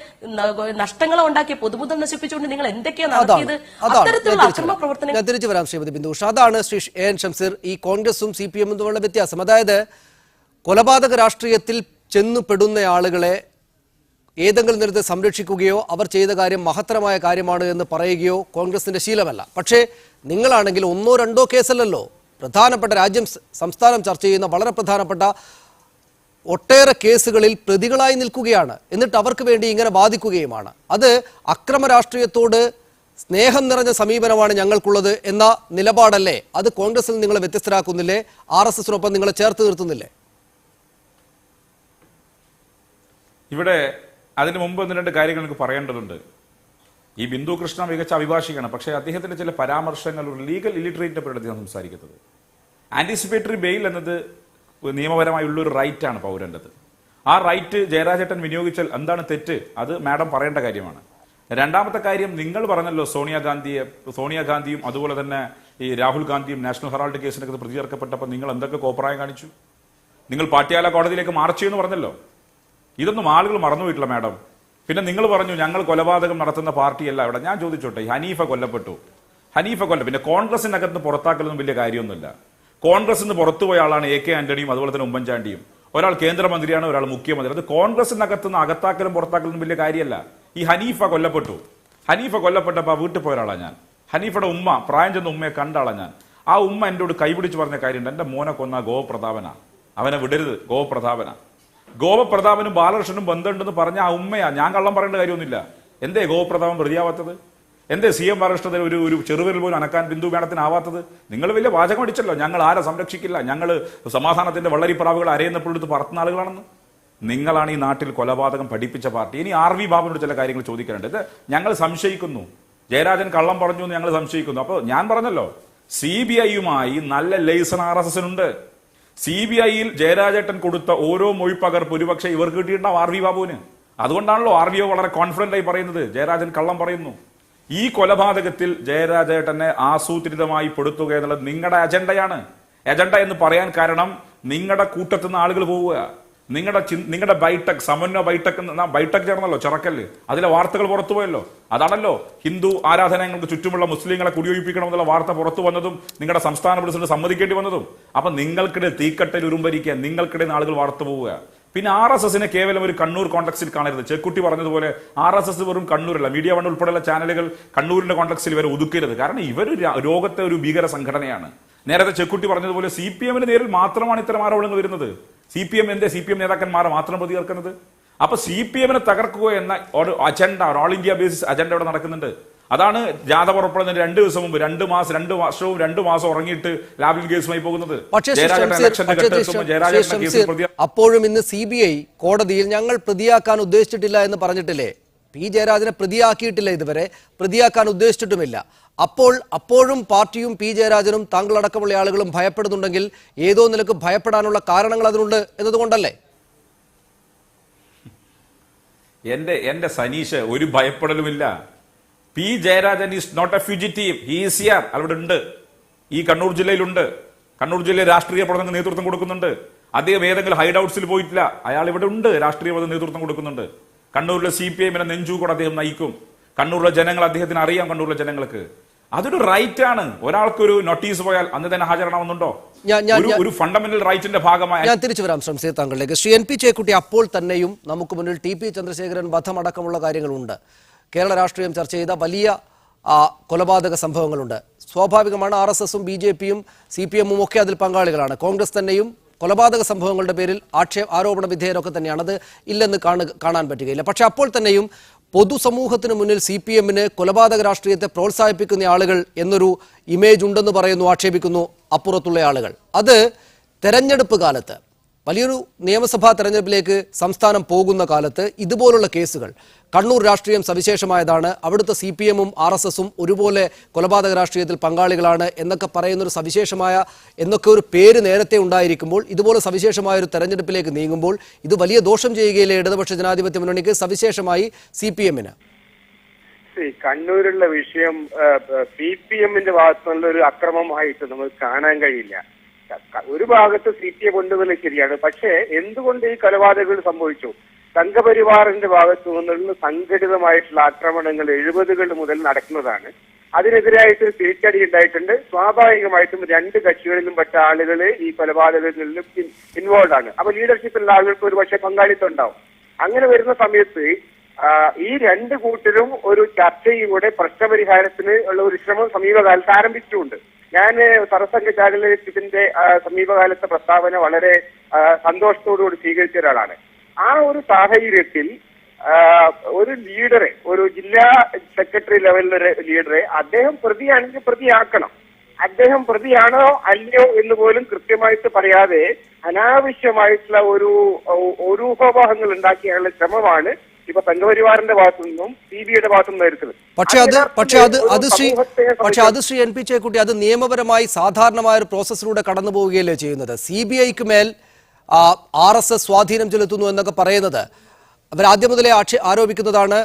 S6: നഷ്ടങ്ങളോ ഉണ്ടാക്കിയ പൊതുമുതൽ നശിപ്പിച്ചുകൊണ്ട് നിങ്ങൾ എന്തൊക്കെയാണ് നടത്തിയത്? അത്തരത്തിലുള്ള അക്രമ പ്രവർത്തനങ്ങൾ.
S1: തിരിച്ചു വരാം ശ്രീമതി ബിന്ദു. അതാണ് ശ്രീ AN ഷംസീർ ഈ കോൺഗ്രസും CPM തമ്മിലുള്ള വ്യത്യാസം. അതായത് കൊലപാതക രാഷ്ട്രീയത്തിൽ ചെന്നുപെടുന്ന ആളുകളെ ഏതെങ്കിലും തരത്തിൽ സംരക്ഷിക്കുകയോ അവർ ചെയ്ത കാര്യം മഹത്തരമായ കാര്യമാണ് എന്ന് പറയുകയോ കോൺഗ്രസിന്റെ ശീലമല്ല. പക്ഷേ നിങ്ങളാണെങ്കിൽ 1 or 2 കേസല്ലല്ലോ, പ്രധാനപ്പെട്ട സംസ്ഥാനം ചർച്ച ചെയ്യുന്ന വളരെ പ്രധാനപ്പെട്ട ഒട്ടേറെ കേസുകളിൽ പ്രതികളായി നിൽക്കുകയാണ്. എന്നിട്ട് അവർക്ക് വേണ്ടി ഇങ്ങനെ വാദിക്കുകയുമാണ്. അത് അക്രമ രാഷ്ട്രീയത്തോട് സ്നേഹം നിറഞ്ഞ സമീപനമാണ് ഞങ്ങൾക്കുള്ളത് എന്ന നിലപാടല്ലേ? അത് കോൺഗ്രസിൽ നിങ്ങളെ വ്യത്യസ്തരാക്കുന്നില്ലേ? RSSനൊപ്പം നിങ്ങളെ ചേർത്ത് നിർത്തുന്നില്ലേ?
S5: ഇവിടെ അതിനു മുമ്പ് 1-2 കാര്യങ്ങൾ എനിക്ക് പറയേണ്ടതുണ്ട്. ഈ ബിന്ദു കൃഷ്ണ മികച്ച അഭിഭാഷകനാണ്. പക്ഷേ അദ്ദേഹത്തിന്റെ ചില പരാമർശങ്ങൾ ഒരു ലീഗൽ ഇല്ലിറ്ററേറ്റിനെ പറ്റി അദ്ദേഹം സംസാരിക്കുന്നത്. ആന്റിസിപ്പേറ്ററി ബെയിൽ എന്നത് നിയമപരമായുള്ള ഒരു റൈറ്റാണ് പൗരൻ്റെത്. ആ റൈറ്റ് ജയരാജേട്ടൻ വിനിയോഗിച്ചാൽ എന്താണ് തെറ്റ്? അത് മാഡം പറയേണ്ട കാര്യമാണ്. രണ്ടാമത്തെ കാര്യം, നിങ്ങൾ പറഞ്ഞല്ലോ സോണിയാഗാന്ധിയും അതുപോലെ തന്നെ ഈ രാഹുൽ ഗാന്ധിയും നാഷണൽ ഹെറാൾഡ് കേസിനൊക്കെ പ്രതി ചേർക്കപ്പെട്ടപ്പോൾ നിങ്ങൾ എന്തൊക്കെ കോപ്രായം കാണിച്ചു? നിങ്ങൾ പാട്യാല കോടതിയിലേക്ക് മാർച്ച് ചെയ്യുമെന്ന് പറഞ്ഞല്ലോ. ഇതൊന്നും ആളുകൾ മറന്നുപോയിട്ടില്ല മാഡം. പിന്നെ നിങ്ങൾ പറഞ്ഞു ഞങ്ങൾ കൊലപാതകം നടത്തുന്ന പാർട്ടിയല്ല ഇവിടെ. ഞാൻ ചോദിച്ചോട്ടെ, ഹനീഫ കൊല്ലപ്പെട്ടു. പിന്നെ കോൺഗ്രസിനകത്ത് പുറത്താക്കലൊന്നും വലിയ കാര്യമൊന്നുമില്ല. കോൺഗ്രസിൽ നിന്ന് പുറത്തുപോയ ആളാണ് AK ആന്റണിയും അതുപോലെ തന്നെ ഉമ്മൻചാണ്ടിയും. ഒരാൾ കേന്ദ്രമന്ത്രിയാണ്, ഒരാൾ മുഖ്യമന്ത്രി. അത് കോൺഗ്രസിനകത്ത് നിന്ന് അകത്താക്കലും പുറത്താക്കലും വലിയ കാര്യമല്ല. ഈ ഹനീഫ കൊല്ലപ്പെട്ടപ്പോൾ വീട്ടിൽ പോയ ഒരാളാണ് ഞാൻ. ഹനീഫയുടെ ഉമ്മ, പ്രായം ചെന്ന ഉമ്മയെ കണ്ട ആളാണ് ഞാൻ. ആ ഉമ്മ എന്നോട് കൈപിടിച്ച് പറഞ്ഞ കാര്യമുണ്ട്, എന്റെ മോനെ കൊന്ന ഗോപപ്രതാപനാ, അവനെ വിടരുത്, ഗോപപ്രതാപനും ബാലകൃഷ്ണനും ബന്ധമുണ്ടെന്ന് പറഞ്ഞ ആ ഉമ്മയാ. ഞാൻ കള്ളം പറയേണ്ട കാര്യമൊന്നുമില്ല. എന്തേ ഗോപപ്രതാപൻ പ്രതിയാവാത്തത്? എന്തേ CM ബാലകൃഷ്ണൻ ഒരു ചെറുവിരൽ പോലും അനക്കാൻ ബിന്ദു മേഡത്തിനാവാത്തത്? നിങ്ങൾ വലിയ വാചകം അടിച്ചല്ലോ, ഞങ്ങൾ ആരെ സംരക്ഷിക്കില്ല, ഞങ്ങൾ സമാധാനത്തിന്റെ വെള്ളരിപ്രാവുകൾ അരയുന്നപ്പോഴെടുത്ത് പറത്തുന്ന ആളുകളാണെന്ന്. നിങ്ങളാണ് ഈ നാട്ടിൽ കൊലപാതകം പഠിപ്പിച്ച പാർട്ടി. ഇനി RV ബാബുവിനോട് ചില കാര്യങ്ങൾ ചോദിക്കാനുണ്ട്. ഇത് ഞങ്ങൾ സംശയിക്കുന്നു, ജയരാജൻ കള്ളം പറഞ്ഞു എന്ന് ഞങ്ങൾ സംശയിക്കുന്നു. അപ്പോൾ ഞാൻ പറഞ്ഞല്ലോ, CBIയുമായി നല്ല ലൈസൺ RSSനുണ്ട്. CBIയിൽ ജയരാജേട്ടൻ കൊടുത്ത ഓരോ മൊഴിപ്പകർപ്പ് ഒരുപക്ഷെ ഇവർക്ക് കിട്ടിയിട്ടുണ്ടാവും RV ബാബുവിന്. അതുകൊണ്ടാണല്ലോ RVO വളരെ കോൺഫിഡന്റ് ആയി പറയുന്നത് ജയരാജൻ കള്ളം പറയുന്നു. ഈ കൊലപാതകത്തിൽ ജയരാജേട്ടനെ ആസൂത്രിതമായി പെടുത്തുക എന്നുള്ളത് നിങ്ങളുടെ അജണ്ട എന്ന് പറയാൻ കാരണം നിങ്ങളുടെ കൂട്ടത്തിൽ നിന്ന് ആളുകൾ പോവുക. നിങ്ങളുടെ ബൈടെക് സമന്വയ ബൈടെക് ചേർന്നല്ലോ ചിറക്കല്, അതിലെ വാർത്തകൾ പുറത്തുപോയല്ലോ. അതാണല്ലോ ഹിന്ദു ആരാധനകൾക്ക് ചുറ്റുമുള്ള മുസ്ലിങ്ങളെ കുടിയൊഴിപ്പിക്കണം എന്നുള്ള വാർത്ത പുറത്തു വന്നതും നിങ്ങളുടെ സംസ്ഥാന പ്രസിഡന്റ് സമ്മതിക്കേണ്ടി വന്നതും. അപ്പൊ നിങ്ങൾക്കിടെ തീക്കട്ടയിൽ ഉരുമ്പരിക്കുക, നിങ്ങൾക്കിടെ ആളുകൾ വാർത്തു പോവുക. പിന്നെ RSSനെ കേവലം ഒരു കണ്ണൂർ കോൺടെക്സ്റ്റിൽ കാണരുത്. ചെക്കുട്ടി പറഞ്ഞതുപോലെ RSS വെറും കണ്ണൂരല്ല, മീഡിയ വൺ ഉൾപ്പെടെയുള്ള ചാനലുകൾ കണ്ണൂരിന്റെ കോൺടെക്സ്റ്റിൽ ഇവരെ ഒതുക്കരുത്. കാരണം ഇവർ ലോകത്തെ ഒരു ഭീകര സംഘടനയാണ്. നേരത്തെ ചെക്കുട്ടി പറഞ്ഞതുപോലെ CPMന് നേരിൽ മാത്രമാണ് ഇത്തരം ആരോപണങ്ങൾ വരുന്നത്. CPM നേതാക്കന്മാരെ മാത്രം പ്രതി ചേർക്കുന്നത്. അപ്പൊ CPMനെ തകർക്കുക എന്ന ഒരു agenda, all India basis agenda ഇവിടെ നടക്കുന്നുണ്ട്. അതാണ് ജാഥ പുറപ്പെടുന്നതിന് 2 ദിവസം മുമ്പ് 2 വർഷവും 2 മാസം ഉറങ്ങിയിട്ട് ലാബിൽ കേസുമായി പോകുന്നത്.
S1: അപ്പോഴും ഇന്ന് CBI കോടതിയിൽ ഞങ്ങൾ പ്രതിയാക്കാൻ ഉദ്ദേശിച്ചിട്ടില്ല എന്ന് പറഞ്ഞിട്ടില്ലേ? പി ജയരാജനെ പ്രതിയാക്കിയിട്ടില്ല, ഇതുവരെ പ്രതിയാക്കാൻ ഉദ്ദേശിച്ചിട്ടുമില്ല. അപ്പോഴും പാർട്ടിയും പി ജയരാജനും താങ്കളടക്കമുള്ള ആളുകളും ഭയപ്പെടുന്നുണ്ടെങ്കിൽ ഏതോ നിലക്ക് ഭയപ്പെടാനുള്ള കാരണങ്ങൾ അതിനുണ്ട് എന്നതുകൊണ്ടല്ലേ?
S5: എന്റെ സനീഷ്, ഒരു ഭയപ്പെടലുമില്ല. P Jayarajan is not a fugitive, he is here. അവിടെ ഉണ്ട്, ഈ കണ്ണൂർ ജില്ലയിലുണ്ട്. കണ്ണൂർ ജില്ലയിൽ രാഷ്ട്രീയ പ്രവർത്തനത്തിന് നേതൃത്വം കൊടുക്കുന്നുണ്ട്. അദ്ദേഹം ഏതെങ്കിലും ഹൈഡ് ഔട്ട്സിൽ പോയിട്ടില്ല, അയാൾ ഇവിടെ ഉണ്ട്, രാഷ്ട്രീയ നേതൃത്വം കൊടുക്കുന്നുണ്ട്. കണ്ണൂരിലെ CPMനെ നെഞ്ചൂകൂടെ അദ്ദേഹം നയിക്കും. കണ്ണൂരിലെ ജനങ്ങൾ അദ്ദേഹത്തിന് അറിയാം, കണ്ണൂരിലെ ജനങ്ങൾക്ക് അതൊരു റൈറ്റ് ആണ്. ഒരാൾക്കൊരു നോട്ടീസ് പോയാൽ അന്ന് തന്നെ ഹാജരാണമെന്നുണ്ടോ? ഒരു ഫണ്ടമെന്റൽ റൈറ്റിന്റെ ഭാഗമായി
S1: ഞാൻ തിരിച്ചു വരാം ശംസീർ താങ്കളിലേക്ക്. ശ്രീ NP ചേക്കുട്ടി, അപ്പോൾ തന്നെയും നമുക്ക് മുന്നിൽ TP ചന്ദ്രശേഖരൻ വധമടക്കമുള്ള കാര്യങ്ങളുണ്ട്. കേരള രാഷ്ട്രീയം ചർച്ച ചെയ്ത വലിയ കൊലപാതക സംഭവങ്ങളുണ്ട്. സ്വാഭാവികമാണ്, RSSും BJPയും CPMും ഒക്കെ അതിൽ പങ്കാളികളാണ്. കോൺഗ്രസ് തന്നെയും കൊലപാതക സംഭവങ്ങളുടെ പേരിൽ ആരോപണ വിധേയരൊക്കെ തന്നെയാണ്. അത് ഇല്ലെന്ന് കാണാൻ പറ്റുകയില്ല. പക്ഷെ അപ്പോൾ തന്നെയും പൊതുസമൂഹത്തിന് മുന്നിൽ CPMന് കൊലപാതക രാഷ്ട്രീയത്തെ പ്രോത്സാഹിപ്പിക്കുന്ന ആളുകൾ എന്നൊരു ഇമേജ് ഉണ്ടെന്ന് പറയുന്നു, ആക്ഷേപിക്കുന്നു അപ്പുറത്തുള്ള ആളുകൾ. അത് തെരഞ്ഞെടുപ്പ് കാലത്ത്, വലിയൊരു നിയമസഭാ തെരഞ്ഞെടുപ്പിലേക്ക് സംസ്ഥാനം പോകുന്ന കാലത്ത് ഇതുപോലുള്ള കേസുകൾ, കണ്ണൂർ രാഷ്ട്രീയം സവിശേഷമായതാണ്, അവിടുത്തെ CPMും RSSും ഒരുപോലെ കൊലപാതക രാഷ്ട്രീയത്തിൽ പങ്കാളികളാണ് എന്നൊക്കെ പറയുന്നൊരു സവിശേഷമായ എന്നൊക്കെ ഒരു പേര് നേരത്തെ ഉണ്ടായിരിക്കുമ്പോൾ ഇതുപോലെ സവിശേഷമായ ഒരു തെരഞ്ഞെടുപ്പിലേക്ക് നീങ്ങുമ്പോൾ ഇത് വലിയ ദോഷം ചെയ്യുകയില്ലേ ഇടതുപക്ഷ ജനാധിപത്യ മുന്നണിക്ക്, സവിശേഷമായി CPMന്?
S8: കണ്ണൂരുള്ള വിഷയം CPMന്റെ ഭാഗത്തുനിന്നുള്ള ഒരു അക്രമമായിട്ട് നമുക്ക് കാണാൻ കഴിയില്ല. ഒരു ഭാഗത്ത് CPM കൊണ്ടുവന്നത് ശരിയാണ്, പക്ഷേ എന്തുകൊണ്ട് ഈ കൊലപാതകങ്ങൾ സംഭവിച്ചു? സംഘപരിവാറിന്റെ ഭാഗത്തു നിന്നുള്ള സംഘടിതമായിട്ടുള്ള ആക്രമണങ്ങൾ 70കൾ മുതൽ നടക്കുന്നതാണ്. അതിനെതിരായിട്ട് തിരിച്ചടി ഉണ്ടായിട്ടുണ്ട്. സ്വാഭാവികമായിട്ടും 2 കക്ഷികളിലും പെട്ട ആളുകൾ ഈ കൊലപാതകങ്ങളിൽ ഇൻവോൾവ് ആണ്. അപ്പൊ ലീഡർഷിപ്പിലുള്ള ആളുകൾക്ക് ഒരു പക്ഷേ പങ്കാളിത്തം ഉണ്ടാവും. അങ്ങനെ വരുന്ന സമയത്ത് ഈ 2 കൂട്ടരും ഒരു ചർച്ചയിലൂടെ പ്രശ്നപരിഹാരത്തിന് ഉള്ള ഒരു ശ്രമം സമീപകാലത്ത് ആരംഭിച്ചിട്ടുണ്ട്. ഞാൻ സർവസംഘ ചാനലിന്റെ സമീപകാലത്തെ പ്രസ്താവന വളരെ സന്തോഷത്തോടുകൂടി സ്വീകരിച്ച ഒരാളാണ്. ആ ഒരു സാഹചര്യത്തിൽ ഒരു ലീഡറെ, ഒരു ജില്ലാ സെക്രട്ടറി ലെവലിലൊരു ലീഡറെ അദ്ദേഹം പ്രതിയാണെങ്കിൽ പ്രതിയാക്കണം. അദ്ദേഹം പ്രതിയാണോ അല്ലയോ എന്ന് പോലും കൃത്യമായിട്ട് പറയാതെ അനാവശ്യമായിട്ടുള്ള ഒരു ഊഹാപോഹങ്ങൾ ഉണ്ടാക്കിയുള്ള ശ്രമമാണ് ഇപ്പൊ സംഘപരിവാറിന്റെ ഭാഗത്തു നിന്നും CBIയുടെ ഭാഗത്തു നിന്നും വരുന്നത്.
S1: പക്ഷെ അത് ശ്രീ NP ചേക്കുട്ടി, അത് നിയമപരമായി സാധാരണമായ ഒരു പ്രോസസ്സിലൂടെ കടന്നു പോവുകയല്ലേ ചെയ്യുന്നത്? CBIക്ക് മേൽ RSS സ്വാധീനം ചെലുത്തുന്നു എന്നൊക്കെ പറയുന്നത് അവരാദ്യം മുതലേ ആരോപിക്കുന്നതാണ്.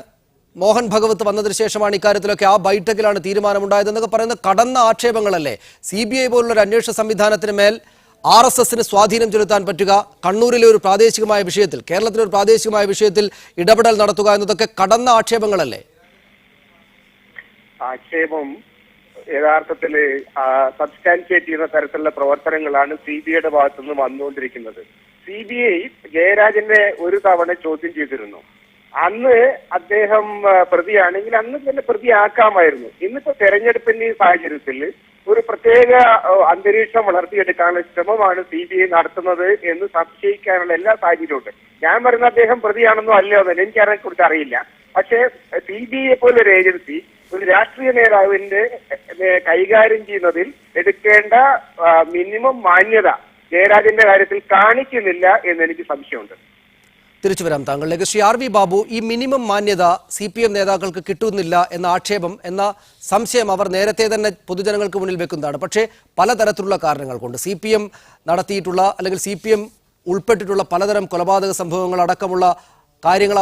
S1: മോഹൻ ഭഗവത് വന്നതിന് ശേഷമാണ് ഇക്കാര്യത്തിലൊക്കെ ആ ബൈഠക്കിലാണ് തീരുമാനമുണ്ടായതെന്നൊക്കെ പറയുന്ന കടന്ന ആക്ഷേപങ്ങളല്ലേ? CBI പോലുള്ളൊരു അന്വേഷണ സംവിധാനത്തിന് മേൽ RSSന് സ്വാധീനം ചെലുത്താൻ പറ്റുക, കണ്ണൂരിലെ ഒരു പ്രാദേശികമായ വിഷയത്തിൽ, കേരളത്തിലെ ഒരു പ്രാദേശികമായ വിഷയത്തിൽ ഇടപെടൽ നടത്തുക എന്നതൊക്കെ കടന്ന ആക്ഷേപങ്ങളല്ലേ?
S8: ആക്ഷേപം യഥാർത്ഥത്തിൽ സബ്സ്റ്റാൻഷിയേറ്റ് ചെയ്യുന്ന തരത്തിലുള്ള പ്രവർത്തനങ്ങളാണ് CBIയുടെ ഭാഗത്തുനിന്ന് വന്നുകൊണ്ടിരിക്കുന്നത്. CBI ജയരാജനെ ഒരു തവണ ചോദ്യം ചെയ്തിരുന്നു. അന്ന് അദ്ദേഹം പ്രതിയാണെങ്കിൽ അന്ന് തന്നെ പ്രതിയാക്കാമായിരുന്നു. ഇന്നിപ്പോ തെരഞ്ഞെടുപ്പിന്റെ സാഹചര്യത്തിൽ ഒരു പ്രത്യേക അന്തരീക്ഷം വളർത്തിയെടുക്കാനുള്ള ശ്രമമാണ് CBI നടത്തുന്നത് എന്ന് സംശയിക്കാനുള്ള എല്ലാ സാഹചര്യമുണ്ട്. ഞാൻ പറയുന്ന അദ്ദേഹം പ്രതിയാണെന്നോ അല്ലയോ എന്ന് എനിക്ക് അതിനെ കുറിച്ച് അറിയില്ല. പക്ഷേ CBIയെ പോലൊരു ഏജൻസി ഒരു രാഷ്ട്രീയ നേതാവിന്റെ കൈകാര്യം ചെയ്യുന്നതിൽ എടുക്കേണ്ട മിനിമം മാന്യത ജയരാജന്റെ കാര്യത്തിൽ കാണിക്കുന്നില്ല എന്ന് എനിക്ക് സംശയമുണ്ട്.
S1: തിരിച്ചു വരാം താങ്കളിലേക്ക്. ശ്രീ RV ബാബു, ഈ മിനിമം മാന്യത CPM നേതാക്കൾക്ക് കിട്ടുന്നില്ല എന്ന ആക്ഷേപം, എന്ന സംശയം അവർ നേരത്തെ തന്നെ പൊതുജനങ്ങൾക്ക് മുന്നിൽ വെക്കുന്നതാണ്. പക്ഷേ പലതരത്തിലുള്ള കാരണങ്ങൾ കൊണ്ട് CPM നടത്തിയിട്ടുള്ള അല്ലെങ്കിൽ CPM ഉൾപ്പെട്ടിട്ടുള്ള പലതരം കൊലപാതക സംഭവങ്ങൾ അടക്കമുള്ള കാര്യങ്ങൾ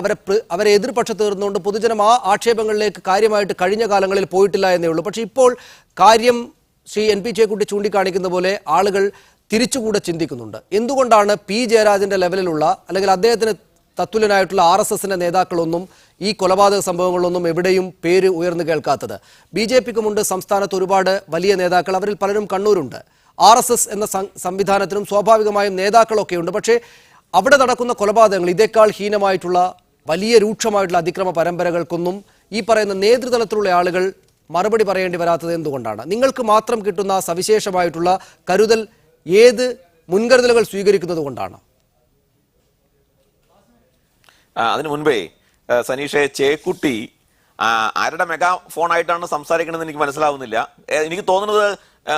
S1: അവരെ എതിർപക്ഷത്ത് തീർന്നുകൊണ്ട് പൊതുജനം ആ ആക്ഷേപങ്ങളിലേക്ക് കാര്യമായിട്ട് കഴിഞ്ഞ കാലങ്ങളിൽ പോയിട്ടില്ല എന്നേ ഉള്ളൂ. പക്ഷേ ഇപ്പോൾ കാര്യം ശ്രീ NP ചേക്കുട്ടി ചൂണ്ടിക്കാണിക്കുന്ന പോലെ ആളുകൾ തിരിച്ചുകൂടെ ചിന്തിക്കുന്നുണ്ട്. എന്തുകൊണ്ടാണ് പി ജയരാജന്റെ ലെവലിലുള്ള അല്ലെങ്കിൽ അദ്ദേഹത്തിന് തത്തുല്യനായിട്ടുള്ള RSSന്റെ നേതാക്കളൊന്നും ഈ കൊലപാതക സംഭവങ്ങളൊന്നും എവിടെയും പേര് ഉയർന്നു കേൾക്കാത്തത്? BJPക്കുമുണ്ട് സംസ്ഥാനത്ത് ഒരുപാട് വലിയ നേതാക്കൾ, അവരിൽ പലരും കണ്ണൂരുണ്ട്. RSS എന്ന സംവിധാനത്തിനും സ്വാഭാവികമായും നേതാക്കളൊക്കെ ഉണ്ട്. പക്ഷേ അവിടെ നടക്കുന്ന കൊലപാതകങ്ങൾ ഇതേക്കാൾ ഹീനമായിട്ടുള്ള വലിയ രൂക്ഷമായിട്ടുള്ള അതിക്രമ പരമ്പരകൾക്കൊന്നും ഈ പറയുന്ന നേതൃതലത്തിലുള്ള ആളുകൾ മറുപടി പറയേണ്ടി വരാത്തത് എന്തുകൊണ്ടാണ്? നിങ്ങൾക്ക് മാത്രം കിട്ടുന്ന സവിശേഷമായിട്ടുള്ള കരുതൽ ഏത് മുൻകരുതലുകൾ സ്വീകരിക്കുന്നത് കൊണ്ടാണ്?
S7: അതിനു മുൻപേ സനീഷെ, ചേക്കുട്ടി ആരുടെ മെഗാ ഫോണായിട്ടാണ് സംസാരിക്കണമെന്ന് എനിക്ക് മനസ്സിലാവുന്നില്ല. എനിക്ക് തോന്നുന്നത്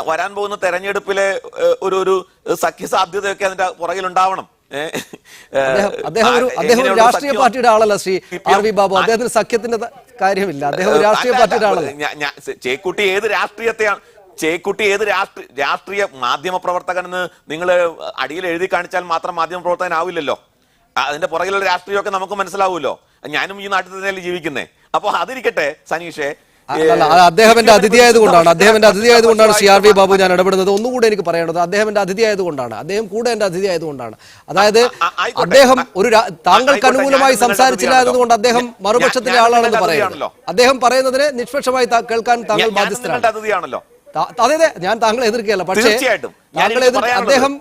S7: വരാൻ പോകുന്ന തെരഞ്ഞെടുപ്പിലെ ഒരു സഖ്യസാധ്യതയൊക്കെ അതിന്റെ പുറകിലുണ്ടാവണം.
S1: അദ്ദേഹം ഒരു രാഷ്ട്രീയ പാർട്ടിയുടെ ആളല്ല ശ്രീ ആർ വി ബാബു. അദ്ദേഹത്തിന് സഖ്യത്തിന്റെ കാര്യമില്ല. അദ്ദേഹം ഒരു രാഷ്ട്രീയ പാർട്ടിയുടെ ആളല്ല.
S7: ചേക്കുട്ടി ഏത് രാഷ്ട്രീയത്തെയാണ് രാഷ്ട്രീയ മാധ്യമ പ്രവർത്തകൻ എന്ന് നിങ്ങൾ അടിയിൽ എഴുതി കാണിച്ചാൽ മാത്രം മാധ്യമ പ്രവർത്തകനാവില്ലല്ലോ. അതിന്റെ പുറകിലുള്ള രാഷ്ട്രീയമൊക്കെ നമുക്ക് മനസ്സിലാവുമല്ലോ. ഞാനും ഈ നാട്ടിൽ തന്നെയല്ലേ ജീവിക്കുന്നേ. അപ്പൊ അതിരിക്കട്ടെ സനീഷെ,
S1: അദ്ദേഹത്തിന്റെ അതിഥിയായതുകൊണ്ടാണ് ശ്രീ ആർ വി ബാബു ഞാൻ ഇടപെടുന്നത്. ഒന്നുകൂടെ എനിക്ക് പറയേണ്ടത്, അദ്ദേഹത്തിന്റെ അതിഥിയായതുകൊണ്ടാണ്, അദ്ദേഹം കൂടെ എന്റെ അതിഥിയായതുകൊണ്ടാണ്. അതായത് അദ്ദേഹം താങ്കൾക്ക് അനുകൂലമായി സംസാരിച്ചില്ല എന്നതുകൊണ്ട് അദ്ദേഹം മറുപക്ഷത്തിലെ ആളാണെന്ന് പറയുന്നത്. അദ്ദേഹം പറയുന്നതിന് നിഷ്പക്ഷമായി കേൾക്കാൻ താങ്കൾ ബാധ്യസ്ഥനാണല്ലോ. അതെ, ഞാൻ താങ്കളെ എതിർക്കുകയല്ല. പക്ഷേ അദ്ദേഹം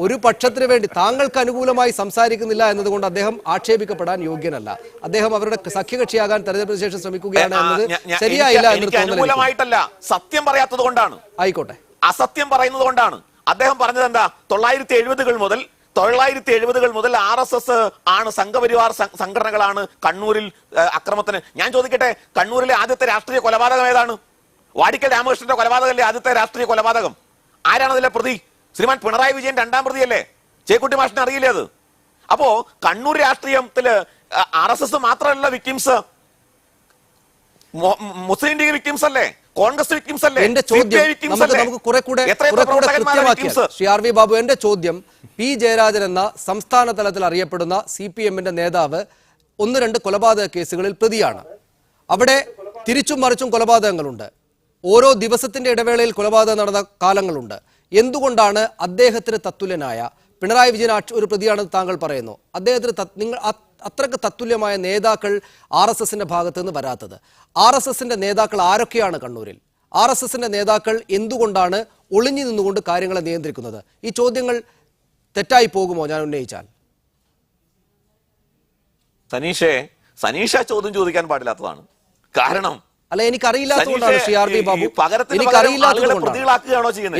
S1: ഒരു പക്ഷത്തിന് വേണ്ടി താങ്കൾക്ക് അനുകൂലമായി സംസാരിക്കുന്നില്ല എന്നതുകൊണ്ട് അദ്ദേഹം ആക്ഷേപിക്കപ്പെടാൻ യോഗ്യനല്ല. അദ്ദേഹം അവരുടെ സഖ്യകക്ഷിയാകാൻ തെരഞ്ഞെടുപ്പിന് ശേഷം ശ്രമിക്കുകയാണ് എന്നത് ശരിയായില്ല എന്ന്
S7: അനുകൂലമായിട്ടല്ല, സത്യം പറയാത്തത് കൊണ്ടാണ്.
S1: ആയിക്കോട്ടെ,
S7: അസത്യം പറയുന്നത് കൊണ്ടാണ്. അദ്ദേഹം പറഞ്ഞത് എന്താ, 970 മുതൽ RSS ആണ്, സംഘപരിവാർ സംഘടനകളാണ് കണ്ണൂരിൽ അക്രമത്തിന്. ഞാൻ ചോദിക്കട്ടെ, കണ്ണൂരിലെ ആദ്യത്തെ രാഷ്ട്രീയ കൊലപാതകം ഏതാണ്? വാടിക്കൽ രാമകൃഷ്ണന്റെ കൊലപാതകമല്ലേ ആദ്യത്തെ രാഷ്ട്രീയ കൊലപാതകം? ആരാണ് അതിലെ പ്രതി? ശ്രീമാൻ പിണറായി വിജയൻ രണ്ടാം പ്രതിയല്ലേ? ചേക്കുട്ടി മാഷിനെ അറിയില്ലേ അത്? അപ്പോ കണ്ണൂർ രാഷ്ട്രീയത്തില് RSS മാത്രമല്ല വിക്ടിംസ്, മുസ്ലിം ലീഗ് വിക്ടിംസ് അല്ലേ, കോൺഗ്രസ് വിക്ടിംസ് അല്ലേ?
S1: എന്റെ ചോദ്യം ശ്രീ ആർ വി ബാബു, എന്റെ ചോദ്യം, പി ജയരാജൻ എന്ന സംസ്ഥാന തലത്തിൽ അറിയപ്പെടുന്ന CPM-ന്റെ നേതാവ് 1-2 കൊലപാതക കേസുകളിൽ പ്രതിയാണ്. അവിടെ തിരിച്ചും മറിച്ചും കൊലപാതകങ്ങളുണ്ട്. ഓരോ ദിവസത്തിന്റെ ഇടവേളയിൽ കൊലപാതകം നടന്ന കാലങ്ങളുണ്ട്. എന്തുകൊണ്ടാണ് അദ്ദേഹത്തിന് തത്തുല്യനായ പിണറായി വിജയൻ ഒരു പ്രതിയാണെന്ന് താങ്കൾ പറയുന്നു, അദ്ദേഹത്തിന് നിങ്ങൾ അത്രക്ക് തത്തുല്യമായ നേതാക്കൾ RSSന്റെ ഭാഗത്ത് നിന്ന് വരാത്തത്? RSSന്റെ നേതാക്കൾ ആരൊക്കെയാണ് കണ്ണൂരിൽ? RSSന്റെ നേതാക്കൾ എന്തുകൊണ്ടാണ് ഒളിഞ്ഞു നിന്നുകൊണ്ട് കാര്യങ്ങളെ നിയന്ത്രിക്കുന്നത്? ഈ ചോദ്യങ്ങൾ തെറ്റായി പോകുമോ ഞാൻ ഉന്നയിച്ചാൽ?
S7: സനീഷ ചോദ്യം ചോദിക്കാൻ പാടില്ലാത്തതാണ്. കാരണം
S1: അല്ല, എനിക്കറിയില്ലാത്തതുകൊണ്ടാണ് ശ്രീ ആർ വി ബാബു,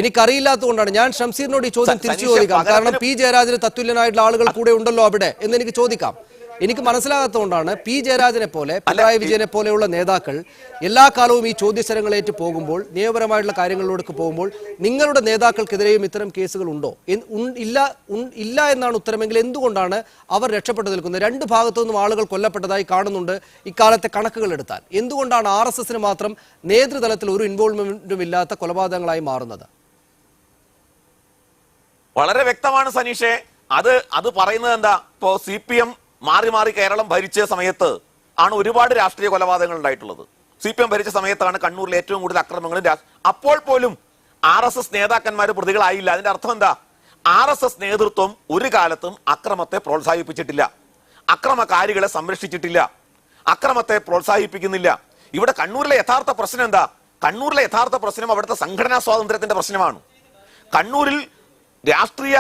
S1: എനിക്കറിയില്ലാത്തതുകൊണ്ടാണ് ഞാൻ ഷംസീറിനോട് ഈ ചോദ്യം തിരിച്ചു ചോദിക്കാം. കാരണം പി ജയരാജന് തത്തുല്യനായിട്ടുള്ള ആളുകൾ കൂടെ ഉണ്ടല്ലോ അവിടെ എന്ന് എനിക്ക് ചോദിക്കാം. എനിക്ക് മനസ്സിലാകാത്തതുകൊണ്ടാണ് പി ജയരാജനെ പോലെ പിണറായി വിജയനെ പോലെയുള്ള നേതാക്കൾ എല്ലാ കാലവും ഈ ചോദ്യശരങ്ങളേറ്റ് പോകുമ്പോൾ, നിയമപരമായിട്ടുള്ള കാര്യങ്ങളിലൂടെ പോകുമ്പോൾ നിങ്ങളുടെ നേതാക്കൾക്കെതിരെയും ഇത്തരം കേസുകൾ ഉണ്ടോ? ഇല്ല എന്നാണ് ഉത്തരമെങ്കിൽ എന്തുകൊണ്ടാണ് അവർ രക്ഷപ്പെട്ടു നിൽക്കുന്നത്? രണ്ട് ഭാഗത്തു നിന്നും ആളുകൾ കൊല്ലപ്പെട്ടതായി കാണുന്നുണ്ട് ഇക്കാലത്തെ കണക്കുകൾ എടുത്താൽ. എന്തുകൊണ്ടാണ് RSSന് മാത്രം നേതൃതലത്തിൽ ഒരു ഇൻവോൾവ്മെന്റും ഇല്ലാത്ത കൊലപാതകങ്ങളായി മാറുന്നത്?
S7: വളരെ വ്യക്തമാണ് സനീഷെ. അത് പറയുന്നത് എന്താ, ഇപ്പോ CPM മാറി കേരളം ഭരിച്ച സമയത്ത് ആണ് ഒരുപാട് രാഷ്ട്രീയ കൊലപാതകങ്ങൾ ഉണ്ടായിട്ടുള്ളത്. CPM ഭരിച്ച സമയത്താണ് കണ്ണൂരിൽ ഏറ്റവും കൂടുതൽ അക്രമങ്ങളും. അപ്പോൾ പോലും RSS നേതാക്കന്മാർ പ്രതികളായില്ല. അതിന്റെ അർത്ഥം എന്താ? RSS നേതൃത്വം ഒരു കാലത്തും അക്രമത്തെ പ്രോത്സാഹിപ്പിച്ചിട്ടില്ല, അക്രമകാരികളെ സംരക്ഷിച്ചിട്ടില്ല, അക്രമത്തെ പ്രോത്സാഹിപ്പിക്കുന്നില്ല. ഇവിടെ കണ്ണൂരിലെ യഥാർത്ഥ പ്രശ്നം എന്താ? കണ്ണൂരിലെ യഥാർത്ഥ പ്രശ്നം അവിടുത്തെ സംഘടനാ സ്വാതന്ത്ര്യത്തിന്റെ പ്രശ്നമാണ്. കണ്ണൂരിൽ രാഷ്ട്രീയ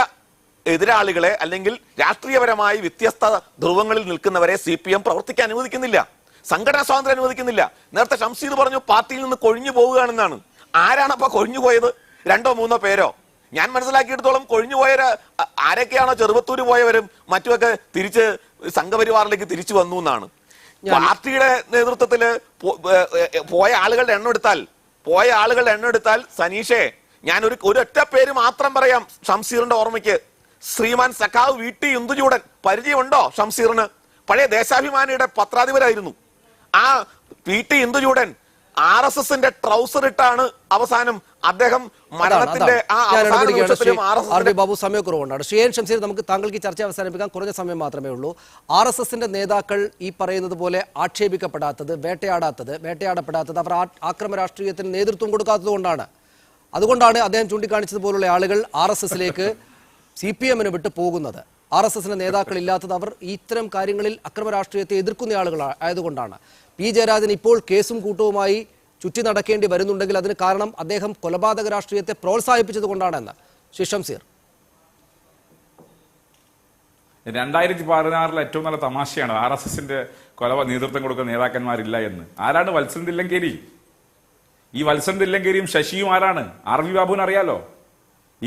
S7: എതിരാളികളെ അല്ലെങ്കിൽ രാഷ്ട്രീയപരമായി വ്യത്യസ്ത ധ്രുവങ്ങളിൽ നിൽക്കുന്നവരെ CPM പ്രവർത്തിക്കാൻ അനുവദിക്കുന്നില്ല, സംഘടനാ സ്വാതന്ത്ര്യം അനുവദിക്കുന്നില്ല. നേരത്തെ ഷംസീർ പറഞ്ഞു പാർട്ടിയിൽ നിന്ന് കൊഴിഞ്ഞു പോവുകയാണെന്നാണ്. ആരാണ് അപ്പൊ കൊഴിഞ്ഞു പോയത്? 2-3 പേരോ? ഞാൻ മനസ്സിലാക്കിയെടുത്തോളം കൊഴിഞ്ഞുപോയ ആരൊക്കെയാണോ ചെറുവത്തൂര് പോയവരും മറ്റുമൊക്കെ തിരിച്ച് സംഘപരിവാറിലേക്ക് തിരിച്ചു വന്നു എന്നാണ്. പാർട്ടിയുടെ നേതൃത്വത്തില് പോയ ആളുകളുടെ എണ്ണം എടുത്താൽ സനീഷെ, ഞാൻ ഒരൊറ്റ പേര് മാത്രം പറയാം ഷംസീറിന്റെ ഓർമ്മയ്ക്ക്. ശ്രീമാൻ സഖാവ് VT ഇന്ദുചൂടൻ. പരിചയമുണ്ടോ ഷംസീറിന്? പഴയ ദേശാഭിമാനിയുടെ പത്രാധിപരായിരുന്നു. ആ VT ഇന്ദുചൂടൻ RSSന്റെ ട്രൗസർ ഇട്ടാണ് അവസാനം അദ്ദേഹം മരണത്തിന്റെ
S1: ബാബു സമയക്കുറവുണ്ടാണ്. ഷിയേൻ ഷംസീർ, നമുക്ക് താങ്കൾക്ക് ഈ ചർച്ച അവസാനിപ്പിക്കാൻ കുറഞ്ഞ സമയം മാത്രമേ ഉള്ളൂ. RSSന്റെ നേതാക്കൾ ഈ പറയുന്നത് പോലെ ആക്ഷേപിക്കപ്പെടാത്തത്, വേട്ടയാടപ്പെടാത്തത് അവർ ആക്രമ രാഷ്ട്രീയത്തിന് നേതൃത്വം കൊടുക്കാത്തത് കൊണ്ടാണ്. അതുകൊണ്ടാണ് അദ്ദേഹം ചൂണ്ടിക്കാണിച്ചതുപോലുള്ള ആളുകൾ RSSലേക്ക് CPM-ന് വിട്ട് പോകുന്നത്. RSSന്റെ നേതാക്കൾ ഇല്ലാത്തത് അവർ ഇത്തരം കാര്യങ്ങളിൽ അക്രമ രാഷ്ട്രീയത്തെ എതിർക്കുന്ന ആളുകൾ ആയതുകൊണ്ടാണ്. പി ജയരാജൻ ഇപ്പോൾ കേസും കൂട്ടവുമായി ചുറ്റി നടക്കേണ്ടി വരുന്നുണ്ടെങ്കിൽ അതിന് കാരണം അദ്ദേഹം കൊലപാതക രാഷ്ട്രീയത്തെ പ്രോത്സാഹിപ്പിച്ചത് കൊണ്ടാണെന്ന് ശ്രീ ഷംസീർ.
S5: 2016 ഏറ്റവും നല്ല തമാശയാണ് RSSന്റെ നേതൃത്വം കൊടുക്കുന്ന നേതാക്കന്മാരില്ല എന്ന്. ആരാണ് വത്സൻ തില്ലങ്കേരി? ഈ വത്സൻ തില്ലങ്കേരിയും ശശിയും ആരാണ്? RV ബാബുവിന് അറിയാലോ.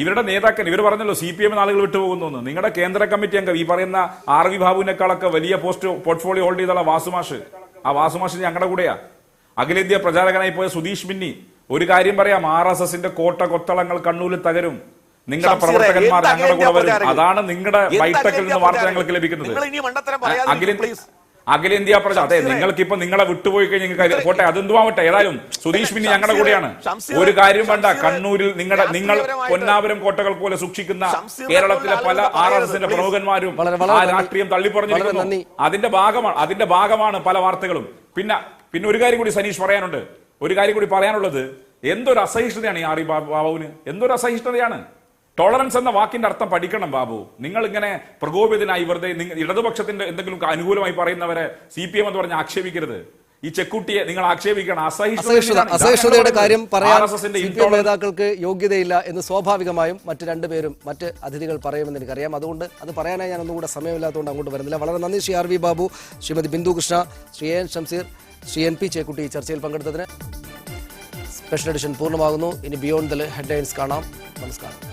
S5: ഇവരുടെ നേതാക്കൻ, ഇവർ പറഞ്ഞല്ലോ CPM ആളുകൾ വിട്ടുപോകുന്നു. നിങ്ങളുടെ കേന്ദ്ര കമ്മിറ്റി അംഗം ഈ പറയുന്ന RV ബാബുവിനേക്കാളൊക്കെ വലിയ പോർട്ട്ഫോളിയോ ഹോൾഡ് ചെയ്തുള്ള വാസുമാഷ്, ആ വാസുമാഷ് ഞങ്ങളുടെ കൂടെയാ. അഖിലേന്ത്യാ പ്രചാരകനായി പോയ സുധീഷ് മിന്നി. ഒരു കാര്യം പറയാം, RSSന്റെ കോട്ട കൊത്തളങ്ങൾ കണ്ണൂരിൽ തകരും. നിങ്ങളുടെ പ്രവർത്തകന്മാർ ഞങ്ങളുടെ കൂടെ വരും. അതാണ് നിങ്ങളുടെ ബൈഠക്കിൽ നിന്ന് വാർത്ത ഞങ്ങൾക്ക് ലഭിക്കുന്നത്. അഖിലേന്ത്യാ അതെ, നിങ്ങൾക്ക് ഇപ്പൊ നിങ്ങളെ വിട്ടുപോയി കഴിഞ്ഞാൽ പോട്ടെ, അതെന്തുമാവട്ടെ. ഏതായാലും സുധീഷ് മിന്നി ഞങ്ങളുടെ കൂടെയാണ്. ഒരു കാര്യം വേണ്ട, കണ്ണൂരിൽ നിങ്ങൾ പൊന്നാപുരം കോട്ടകൾ പോലെ സൂക്ഷിക്കുന്ന കേരളത്തിലെ പല RSSന്റെ പ്രമുഖന്മാരും ആ രാഷ്ട്രീയം തള്ളിപ്പറഞ്ഞിരിക്കുന്നു. അതിന്റെ ഭാഗമാണ് പല വാർത്തകളും. പിന്നെ ഒരു കാര്യം കൂടി സനീഷ് പറയാനുണ്ട്. ഒരു കാര്യം കൂടി പറയാനുള്ളത്, എന്തൊരു അസഹിഷ്ണുതയാണ് ഈ RV ബാബുവിന്, എന്തൊരു അസഹിഷ്ണുതയാണ്. ടോളറൻസ് എന്ന വാക്കിന്റെ അർത്ഥം പഠിക്കണം ബാബു. നിങ്ങൾ ഇങ്ങനെ പ്രകോപിതനായി വെറുതെ ഇടതുപക്ഷത്തിന്റെ എന്തെങ്കിലും അനുകൂലമായി പറയുന്നവരെ CPM എന്ന് പറഞ്ഞ് ആക്ഷേപിക്കരുത്. ഈ ചെക്കുട്ടിയെ നിങ്ങൾ ആക്ഷേപിക്കണം.
S1: അസഹിഷ്ണുതയുടെ കാര്യം പറയാൻ CPM നേതാക്കൾക്ക് യോഗ്യതയില്ല എന്ന് സ്വാഭാവികമായും മറ്റ് രണ്ടുപേരും മറ്റ് അതിഥികൾ പറയുമെന്ന് എനിക്കറിയാം. അതുകൊണ്ട് അത് പറയാനായി ഞാൻ ഒന്നുകൂടെ സമയമില്ലാത്തതുകൊണ്ട് അങ്ങോട്ട് വരുന്നില്ല. വളരെ നന്ദി Shri RV Babu, Shrimati Bindu Krishna, Shri AN Shamseer, Shri NP Chekutty ചർച്ചയിൽ പങ്കെടുത്തതിന്. സ്പെഷ്യൽ എഡിഷൻ പൂർണ്ണമാകുന്നു. ഇനി ബിയോണ്ട് ദ ഹെഡ്ലൈൻസ് കാണാം. നമസ്കാരം.